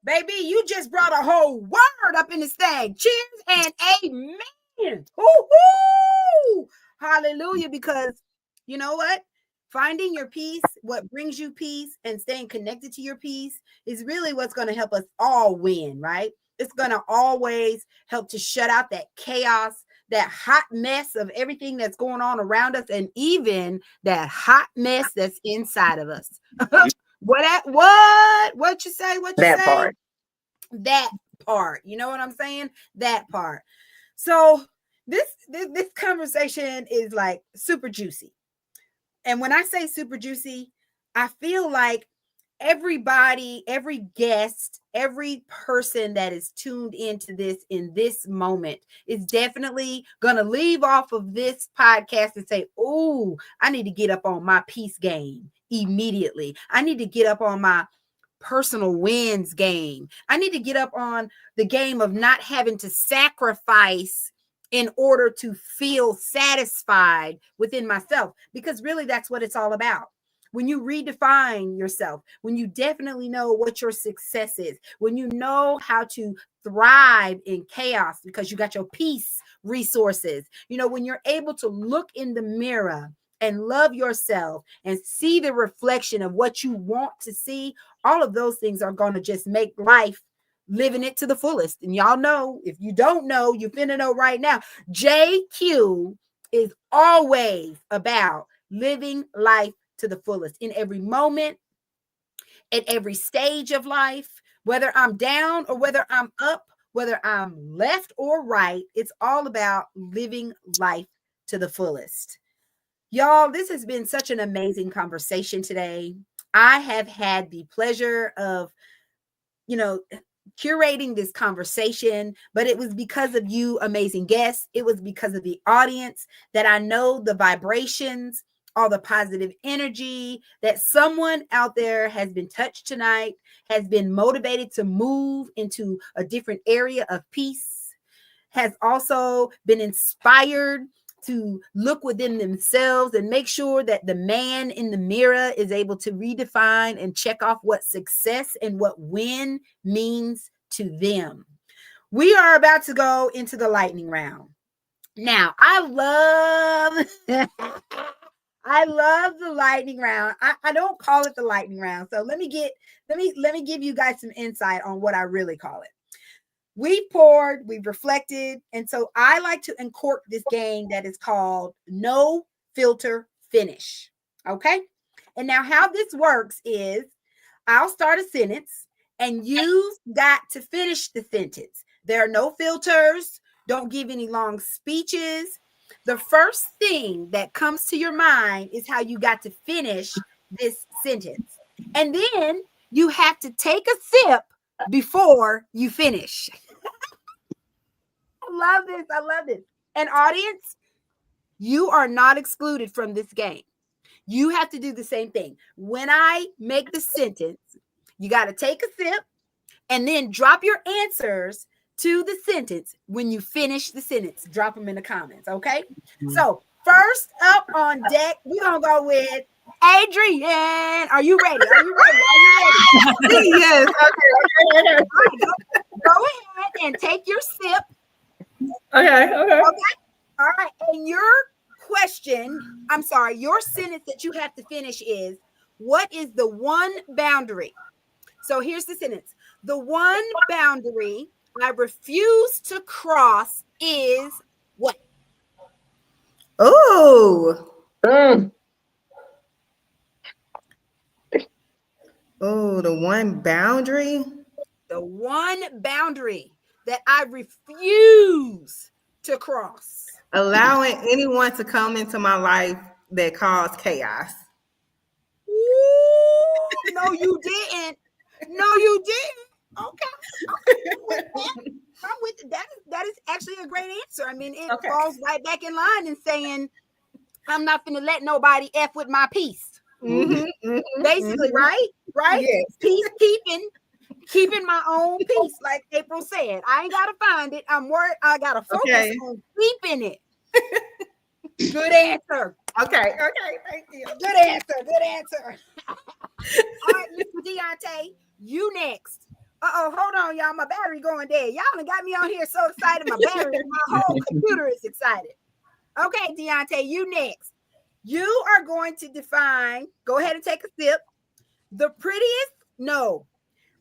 Baby, you just brought a whole word up in this thing. Cheers and amen. Woo-hoo! Hallelujah. Because you know what? Finding your peace, what brings you peace, and staying connected to your peace is really what's going to help us all win, right? It's going to always help to shut out that chaos, that hot mess of everything that's going on around us, and even that hot mess that's inside of us. What you say? That part. That part. You know what I'm saying? That part. So this conversation is like super juicy. And when I say super juicy, I feel like everybody, every guest, every person that is tuned into this in this moment is definitely going to leave off of this podcast and say, oh, I need to get up on my peace game immediately. I need to get up on my personal wins game. I need to get up on the game of not having to sacrifice in order to feel satisfied within myself, because really that's what it's all about. When you redefine yourself, when you definitely know what your success is, when you know how to thrive in chaos because you got your peace resources, when you're able to look in the mirror and love yourself and see the reflection of what you want to see, all of those things are going to just make life living it to the fullest. And y'all know, if you don't know, you're finna know right now. JQue is always about living life to the fullest in every moment, at every stage of life, whether I'm down or whether I'm up, whether I'm left or right. It's all about living life to the fullest. Y'all, this has been such an amazing conversation today. I have had the pleasure of, curating this conversation, but it was because of you amazing guests. It was because of the audience that I know the vibrations, all the positive energy, that someone out there has been touched tonight, has been motivated to move into a different area of peace, has also been inspired to look within themselves and make sure that the man in the mirror is able to redefine and check off what success and what win means to them. We are about to go into the lightning round. Now, I love the lightning round. I don't call it the lightning round. So let me give you guys some insight on what I really call it. We poured, we reflected, and so I like to uncork this game that is called No Filter Finish. Okay? And now how this works is I'll start a sentence and you got to finish the sentence. There are no filters. Don't give any long speeches. The first thing that comes to your mind is how you got to finish this sentence. And then you have to take a sip before you finish. I love this. And audience, you are not excluded from this game. You have to do the same thing. When I make the sentence, you got to take a sip and then drop your answers to the sentence. When you finish the sentence, drop them in the comments, okay? So first up on deck, we're going to go with Adrienne. Are you ready? Yes. Okay. Go ahead and take your sip. Okay. All right. And your sentence that you have to finish is, what is the one boundary? So here's the sentence. The one boundary I refuse to cross is what? Oh. Oh, the one boundary? The one boundary that I refuse to cross. Allowing anyone to come into my life that cause chaos. Ooh, no, you didn't. Okay. I'm with it. That is actually a great answer. I mean, it falls right back in line in saying, I'm not going to let nobody F with my peace. Basically, right? Yes. Peace keeping my own peace, like April said. I ain't gotta find it. I'm worried. I gotta focus on keeping it. Good answer. Okay, thank you. Good answer. All right, Mr. Deontay, you next. Hold on, y'all. My battery going dead. Y'all done got me on here so excited. My whole computer is excited. Okay, Deontay, you next. You are going to define, go ahead and take a sip.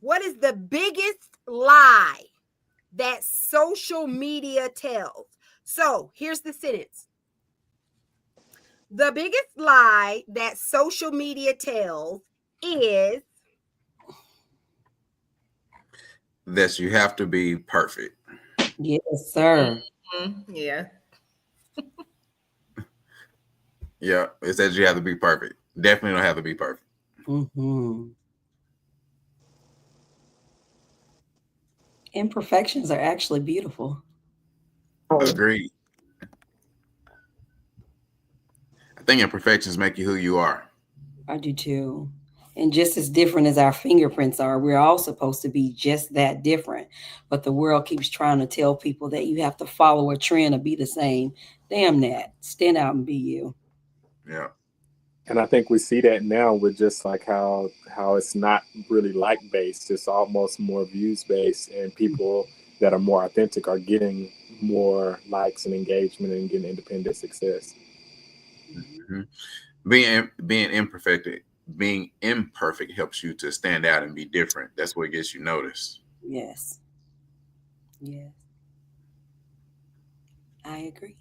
What is the biggest lie that social media tells? So here's the sentence. The biggest lie that social media tells is that you have to be perfect. Yes, sir. Yeah. Yeah, it says you have to be perfect. Definitely don't have to be perfect. Imperfections are actually beautiful. Agreed. I think imperfections make you who you are. I do too. And just as different as our fingerprints are, we're all supposed to be just that different. But the world keeps trying to tell people that you have to follow a trend or be the same. Damn that. Stand out and be you. Yeah. And I think we see that now with just like how it's not really like based, it's almost more views based, and people that are more authentic are getting more likes and engagement and getting independent success. Mm-hmm. Being imperfect helps you to stand out and be different. That's what gets you noticed. Yes. Yes. I agree.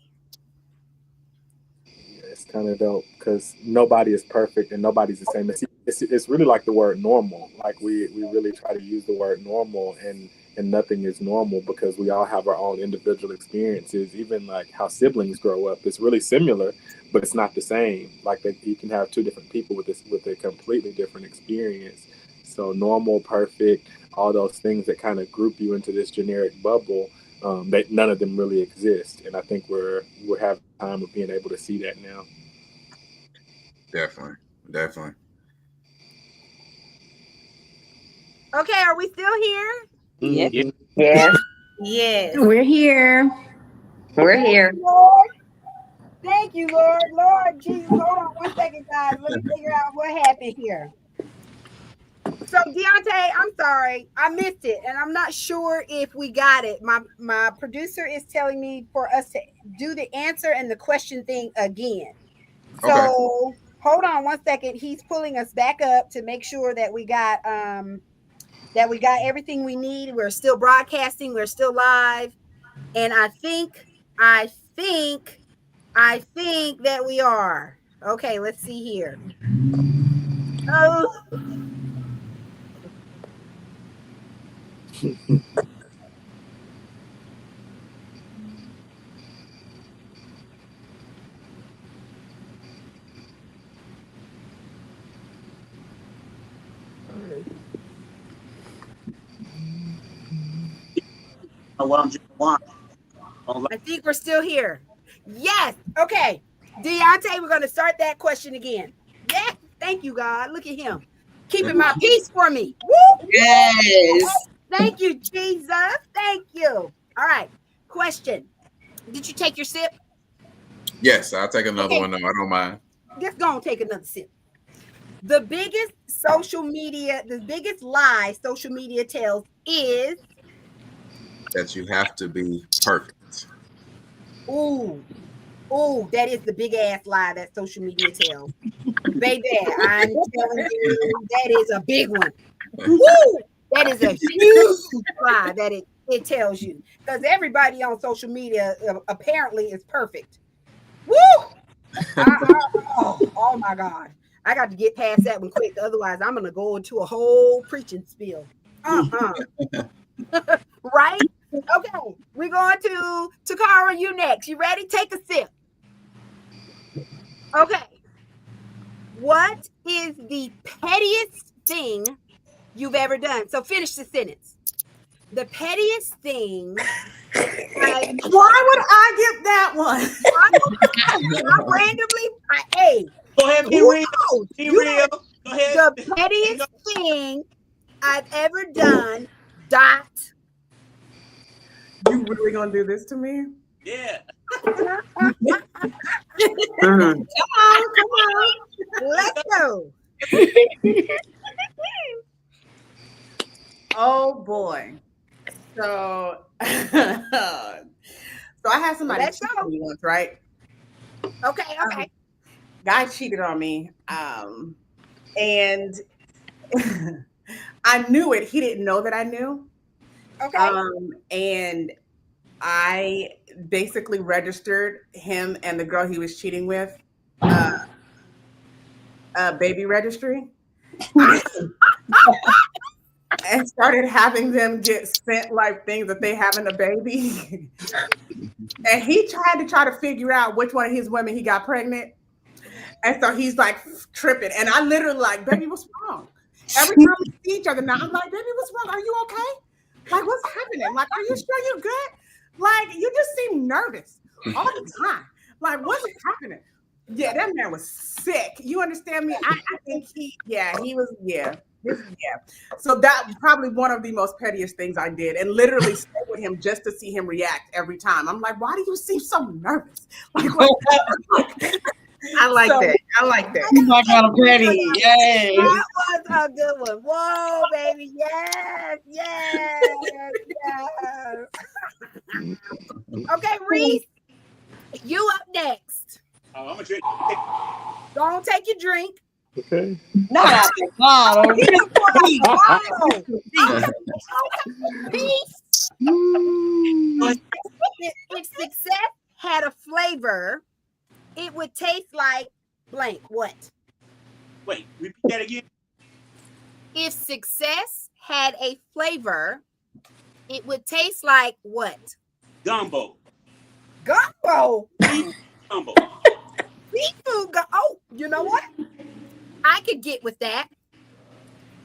It's kind of dope because nobody is perfect and nobody's the same. It's really like the word normal. Like we really try to use the word normal, and nothing is normal because we all have our own individual experiences. Even like how siblings grow up, it's really similar, but it's not the same. Like you can have two different people with a completely different experience. So normal, perfect, all those things that kind of group you into this generic bubble. That none of them really exist, and I think we're having time of being able to see that now. Definitely. Okay, are we still here? Yeah. Mhm. Yes, Yes. We're here. we're here. Lord. Thank you, Lord. Lord Jesus. Hold on one second, guys. Let me figure out what happened here. So Deontay, I'm sorry, I missed it, and I'm not sure if we got it. My producer is telling me for us to do the answer and the question thing again. So Okay. hold on one second. He's pulling us back up to make sure that we got everything we need. We're still broadcasting. We're still live, and I think that we are. Okay, let's see here. Oh. While I'm drinking wine. I think we're still here. Yes. Okay. Deontay, we're going to start that question again. Yes. Thank you, God. Look at him. Keeping my peace for me. Woo! Yes. Thank you, Jesus. Thank you. All right. Question. Did you take your sip? Yes, I'll take another Okay. one. No, I don't mind. Just go and take another sip. The biggest lie social media tells is, That you have to be perfect. ooh, that is the big ass lie that social media tells. Baby, I'm telling you, that is a big one. Woo! That is a huge lie that it tells you, because everybody on social media apparently is perfect. Woo! Oh my God. I got to get past that one quick. Otherwise, I'm going to go into a whole preaching spiel. Right? Okay. We're going to Takara, you next. You ready? Take a sip. Okay. What is the pettiest thing you've ever done? So finish the sentence. The pettiest thing. Why would I get that one? I randomly, hey. Go ahead, be real. Be real. Go ahead. The pettiest thing I've ever done. Dot. You really gonna do this to me? Yeah. Come on. Let's go. Oh boy. So so I had somebody cheat on me once, right? Okay. Guy cheated on me. And I knew it. He didn't know that I knew. Okay. And I basically registered him and the girl he was cheating with baby registry. And started having them get sent like things that they having a baby. And he tried to figure out which one of his women he got pregnant. And so he's like tripping. And I literally like, baby, what's wrong? Every time we see each other now, I'm like, baby, what's wrong? Are you okay? Like, what's happening? Like, are you sure you're good? Like, you just seem nervous all the time. Like, what's happening? Yeah, that man was sick. You understand me? I think he was. So that was probably one of the most pettiest things I did, and literally stay with him just to see him react every time. I'm like, why do you seem so nervous? Like, what? I like So- that. I like that. You might got a petty. Yay. That was a good one. Whoa, baby. Yes, yes, yes. Okay, Reese, you up next. Oh, I'm gonna drink. Go on, take your drink. Okay. Not out the bottle. Peace. If success had a flavor, it would taste like blank. What? Wait, repeat that again. If success had a flavor, it would taste like what? Gumbo. Gumbo. Gumbo. Seafood. Oh, you know what? I could get with that.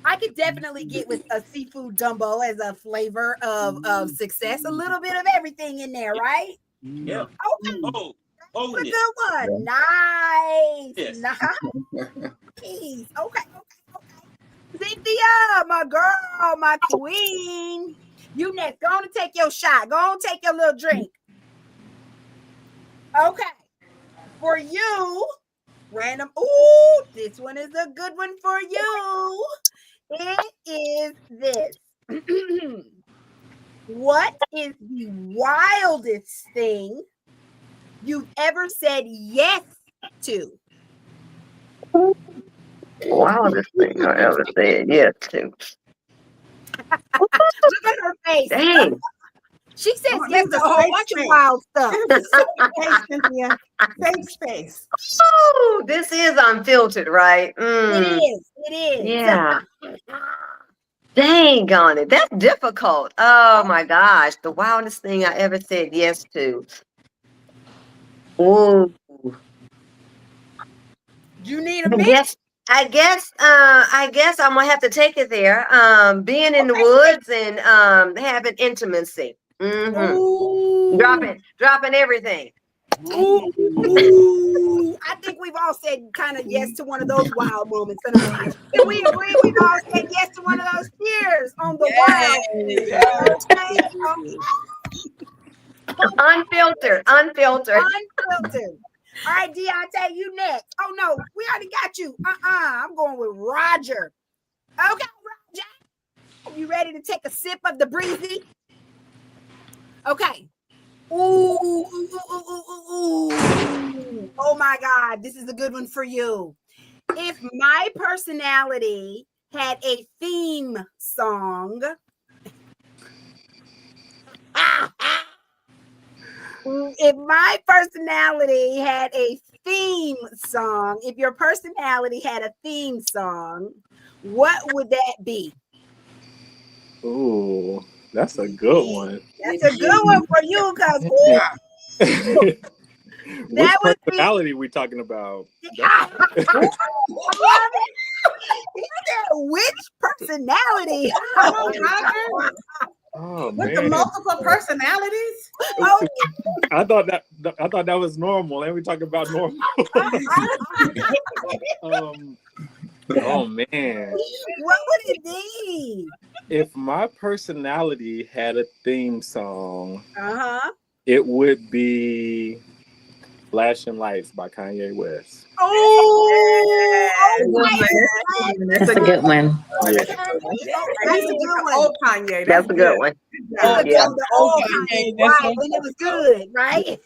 I could definitely get with a seafood gumbo as a flavor of success. A little bit of everything in there, right? Yeah. Okay. Oh, A holiness. good one. Nice. Yes. Nice. Okay. Cynthia, my girl, my queen. You next. Go on and take your shot. Go on and take your little drink. Okay. For you, random. Ooh, this one is a good one for you. It is this. What is the wildest thing you've ever said yes to? Wildest thing I ever said yes to. Look at her face. Dang. She says Oh, yes this is to a a whole safe bunch of space. wild stuff. This is a safe space, Cynthia. Safe space. Oh, this is unfiltered, right? It is. It is. Yeah. Dang on it. That's difficult. Oh my gosh. The wildest thing I ever said yes to. Ooh. You need a I minute. guess I'm gonna have to take it there. Being in the woods and having intimacy. Ooh. Dropping everything. Ooh. I think we've all said kind of yes to one of those wild moments in our lives. Can we agree we've all said yes to one of those cheers on the wild? Okay. Unfiltered. Unfiltered. All right, Deontay, you next. Oh no, we already got you. I'm going with Roger. Okay, Roger. Are you ready to take a sip of the breezy? Okay. Ooh. Oh my God, this is a good one for you. If my personality had a theme song, if my personality had a theme song, if your personality had a theme song, what would that be? Ooh, that's a good one. That's a good one for you, because Which would be- personality we talking about? I love it. He said, which personality? Oh With the man, multiple personalities? Oh, I thought that was normal, and we talking about normal. Oh man, what would it be? if my personality had a theme song, Uh-huh. it would be "Flashing Lights" by Kanye West. That's a good one. That's a good one. Old Kanye. That's a good one. That's Yeah. the old Kanye, right? When it was good, right?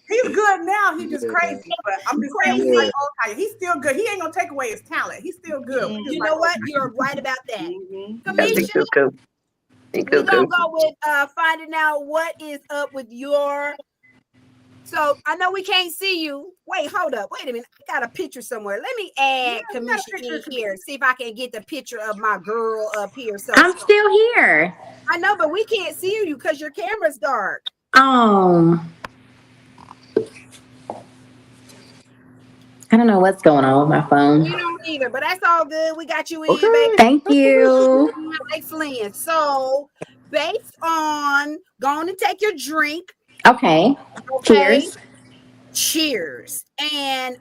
He's good now. He's just crazy. But I'm just saying, Crazy. like old Kanye. He's still good. He ain't gonna take away his talent. He's still good. We just You like know old what? Kanye. You're right about that. That's a Kamisha, cuckoo. we're gonna go with finding out what is up with your. So I know we can't see you. Wait, hold up. Wait a minute. I got a picture somewhere. Let me add Kamisha in here. See if I can get the picture of my girl up here. So I'm still here. I know, but we can't see you because your camera's dark. I don't know what's going on with my phone. You don't either, but that's all good. We got you in, Okay. baby. Thank you. Excellent. So based on going to take your drink. Okay. Okay. Cheers. Cheers. And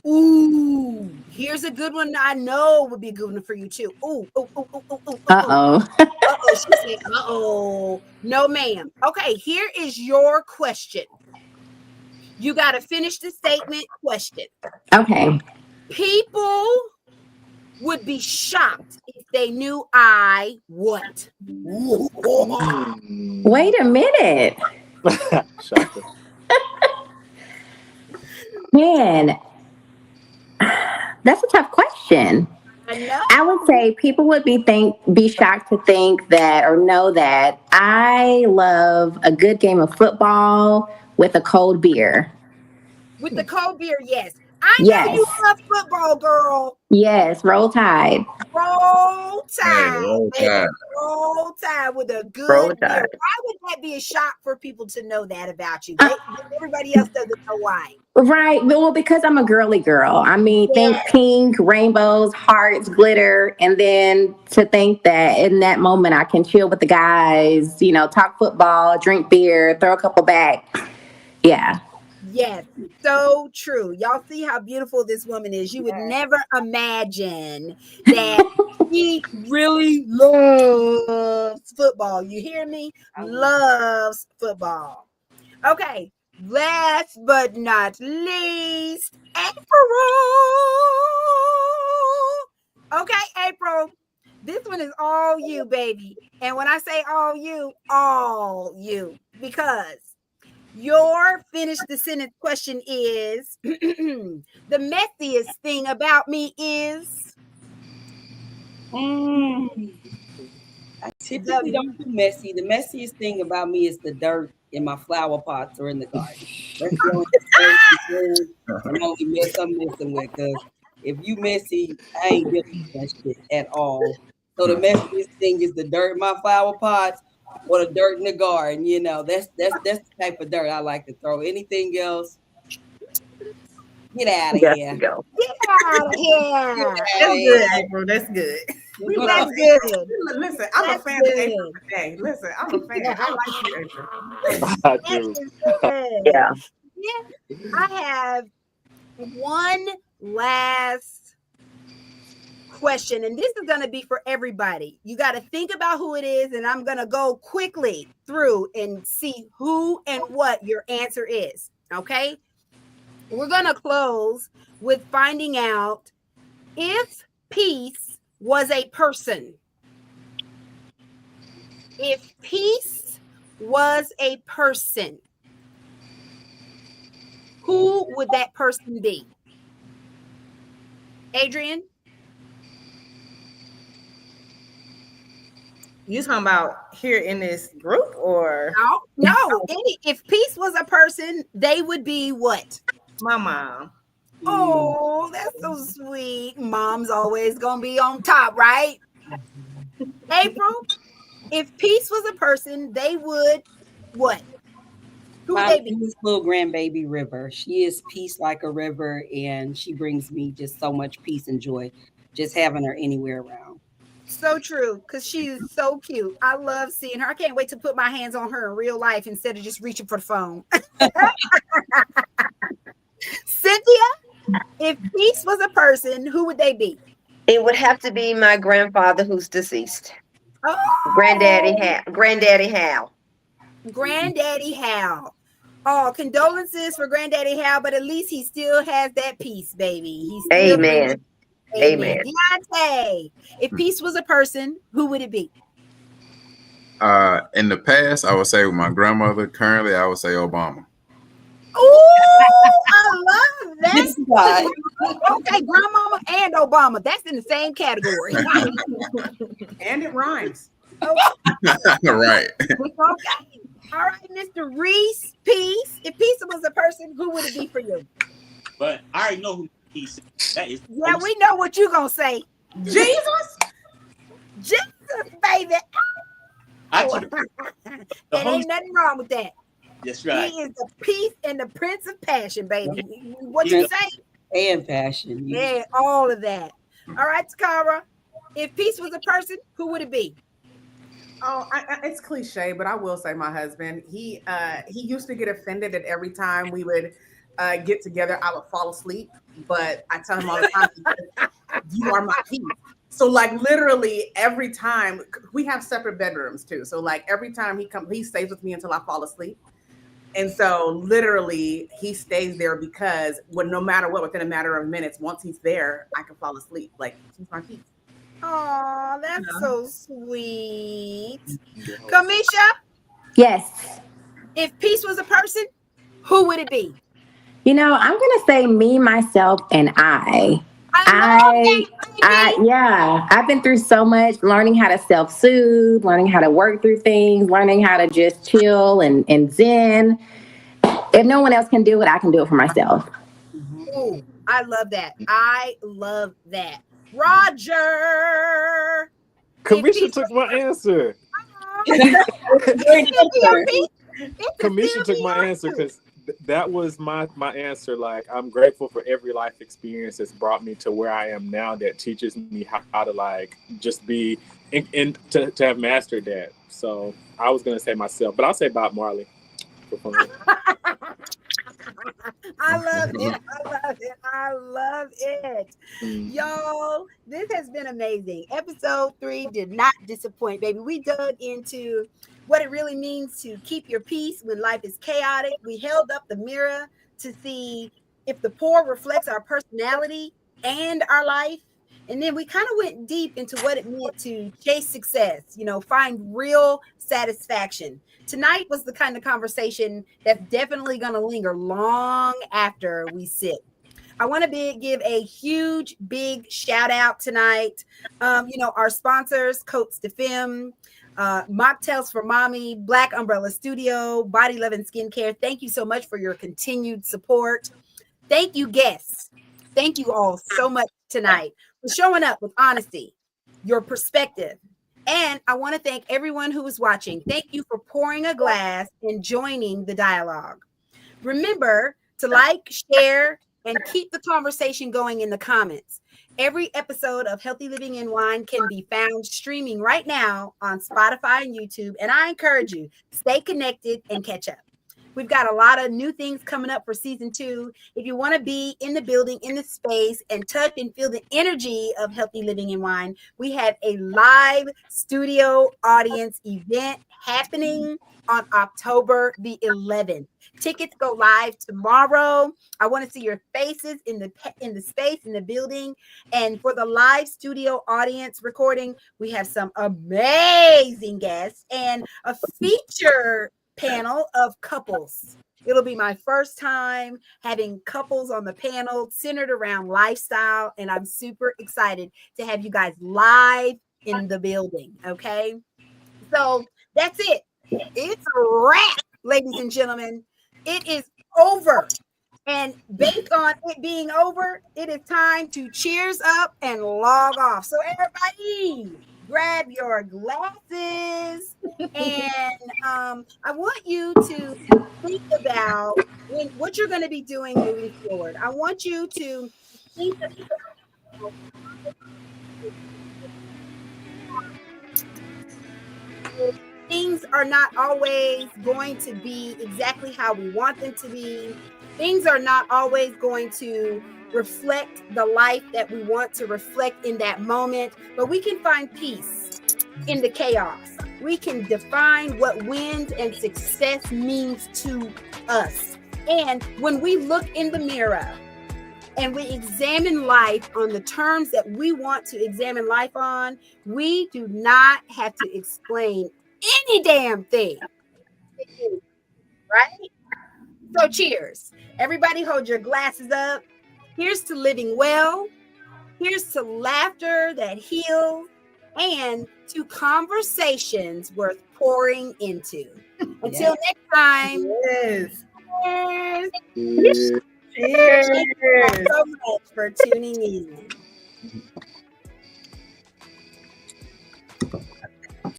ooh, here's a good one I know would be a good one for you too. Ooh, ooh, ooh, ooh, ooh, ooh, Uh-oh. uh-oh. She said, uh-oh. No, ma'am. Okay, here is your question. You got to finish the statement question. Okay. People would be shocked if they knew I what? Wait a minute. Shocker. Man, that's a tough question. I know. I would say people would be shocked to think that or know that I love a good game of football with a cold beer. With the cold beer, yes. I know Yes. you love football, girl. Yes. Roll Tide. Roll Hey, Tide, roll baby. tide. Roll Tide with a Roll good beer. Tide. Why would that be a shock for people to know that about you? Everybody else doesn't know why. Right. Well, because I'm a girly girl. I mean, think Yeah. pink, rainbows, hearts, glitter. And then to think that in that moment I can chill with the guys, talk football, drink beer, throw a couple back. Yeah. Yes, so true. Y'all see how beautiful this woman is. You would never imagine that she really loves football. You hear me? Loves football. Okay, last but not least, April. Okay, April. This one is all you, baby. And when I say all you, because your finish the sentence question is the messiest thing about me is I typically the don't do messy. The messiest thing about me is the dirt in my flower pots or in the garden. That's the only thing and only mess I'm messing with. Because if you messy, I ain't dealing with that shit at all. So the messiest thing is the dirt in my flower pots or the dirt in the garden. That's the type of dirt I like to throw. Anything else, get out of Yes, here. to go. get out of here. That's good, Okay, April. That's good. We that's love good. April. Listen, I'm a That's fan of April good. today. Listen, I'm a fan. I like you, April. I That do. is good. Yeah. Yeah, I have one last question, and this is going to be for everybody. You got to think about who it is, and I'm going to go quickly through and see who and what your answer is. Okay, we're going to close with finding out if peace was a person. If peace was a person, who would that person be? Adrian? You talking about here in this group or No. If peace was a person, they would be what? my mom? Oh, that's so sweet. Mom's always gonna be on top, right? April, if peace was a person, they would what? Who would My they be? little grandbaby River. She is peace like a river, and she brings me just so much peace and joy just having her anywhere around. So true, because she is so cute. I love seeing her. I can't wait to put my hands on her in real life instead of just reaching for the phone. Cynthia, if peace was a person, who would they be? It would have to be my grandfather who's deceased. Oh, Granddaddy Hal. Granddaddy Hal. Oh, condolences for Granddaddy Hal, but at least he still has that peace, baby. He still brings. Amen. Amen. Amen. Deontay, if peace was a person, who would it be? In the past, I would say my grandmother. Currently, I would say Obama. Oh, I love that. This guy. Okay, grandmama and Obama. That's in the same category. And it rhymes. Right. Okay. All right, Mr. Reese, peace. If peace was a person, who would it be for you? But I already know who peace is. That is Yeah, we know what you're going to say. Jesus. Jesus, baby. I Oh. took And Holy- ain't nothing wrong with that. That's right. He is the peace and the prince of passion, baby. What you say? And passion. Yeah, all of that. All right, Takara. If peace was a person, who would it be? Oh, it's cliche, but I will say my husband, he used to get offended that every time we would get together, I would fall asleep. But I tell him all the time, you are my peace. So like literally every time we have separate bedrooms too. So like every time he stays with me until I fall asleep. And so literally he stays there because no matter what, within a matter of minutes, once he's there, I can fall asleep. Like he's my peace. Oh, that's so sweet. Kamisha, Yes. if peace was a person, who would it be? You know, I'm gonna say me, myself, and I. I love that, baby. Yeah, I've been through so much, learning how to self-soothe, learning how to work through things, learning how to just chill and zen. If no one else can do it, I can do it for myself. Ooh, I love that. I love that. Roger. Kamisha took my answer. Kamisha took my answer because that was my answer. Like, I'm grateful for every life experience that's brought me to where I am now, that teaches me how to like just be and to have mastered that. So I was gonna say myself, but I'll say Bob Marley for fun. I love it. I love it. I love it. Y'all, this has been amazing. Episode 3 did not disappoint, baby. We dug into what it really means to keep your peace when life is chaotic. We held up the mirror to see if the poor reflects our personality and our life. And then we kind of went deep into what it meant to chase success, find real satisfaction. Tonight was the kind of conversation that's definitely going to linger long after we sit. I want to give a huge, big shout out tonight. Our sponsors, Coats de Femme, Mocktails for Mommy, Black Umbrella Studio, Body Love and Skincare. Thank you so much for your continued support. Thank you, guests. Thank you all so much tonight for showing up with honesty, your perspective. And I want to thank everyone who was watching. Thank you for pouring a glass and joining the dialogue. Remember to like, share, and keep the conversation going in the comments. Every episode of Healthy Living and Wine can be found streaming right now on Spotify and YouTube. And I encourage you, stay connected and catch up. We've got a lot of new things coming up for season 2. If you want to be in the building, in the space, and touch and feel the energy of Healthy Living and Wine, we have a live studio audience event happening on October the 11th. Tickets go live tomorrow. I want to see your faces in the space, in the building. And for the live studio audience recording, we have some amazing guests and a feature panel of couples. It'll be my first time having couples on the panel centered around lifestyle, and I'm super excited to have you guys live in the building. Okay, so that's it. It's a wrap, ladies and gentlemen. It is over. And based on it being over, it is time to cheers up and log off. So everybody, grab your glasses, and I want you to think about what you're going to be doing moving forward. I want you to think about things are not always going to be exactly how we want them to be. Things are not always going to reflect the life that we want to reflect in that moment, but we can find peace in the chaos. We can define what wins and success means to us. And when we look in the mirror and we examine life on the terms that we want to examine life on, we do not have to explain any damn thing. Right? So cheers. Everybody hold your glasses up. Here's to living well. Here's to laughter that heals, and to conversations worth pouring into. Until next time. Yes. Cheers. Cheers. Thank you all so much for tuning in.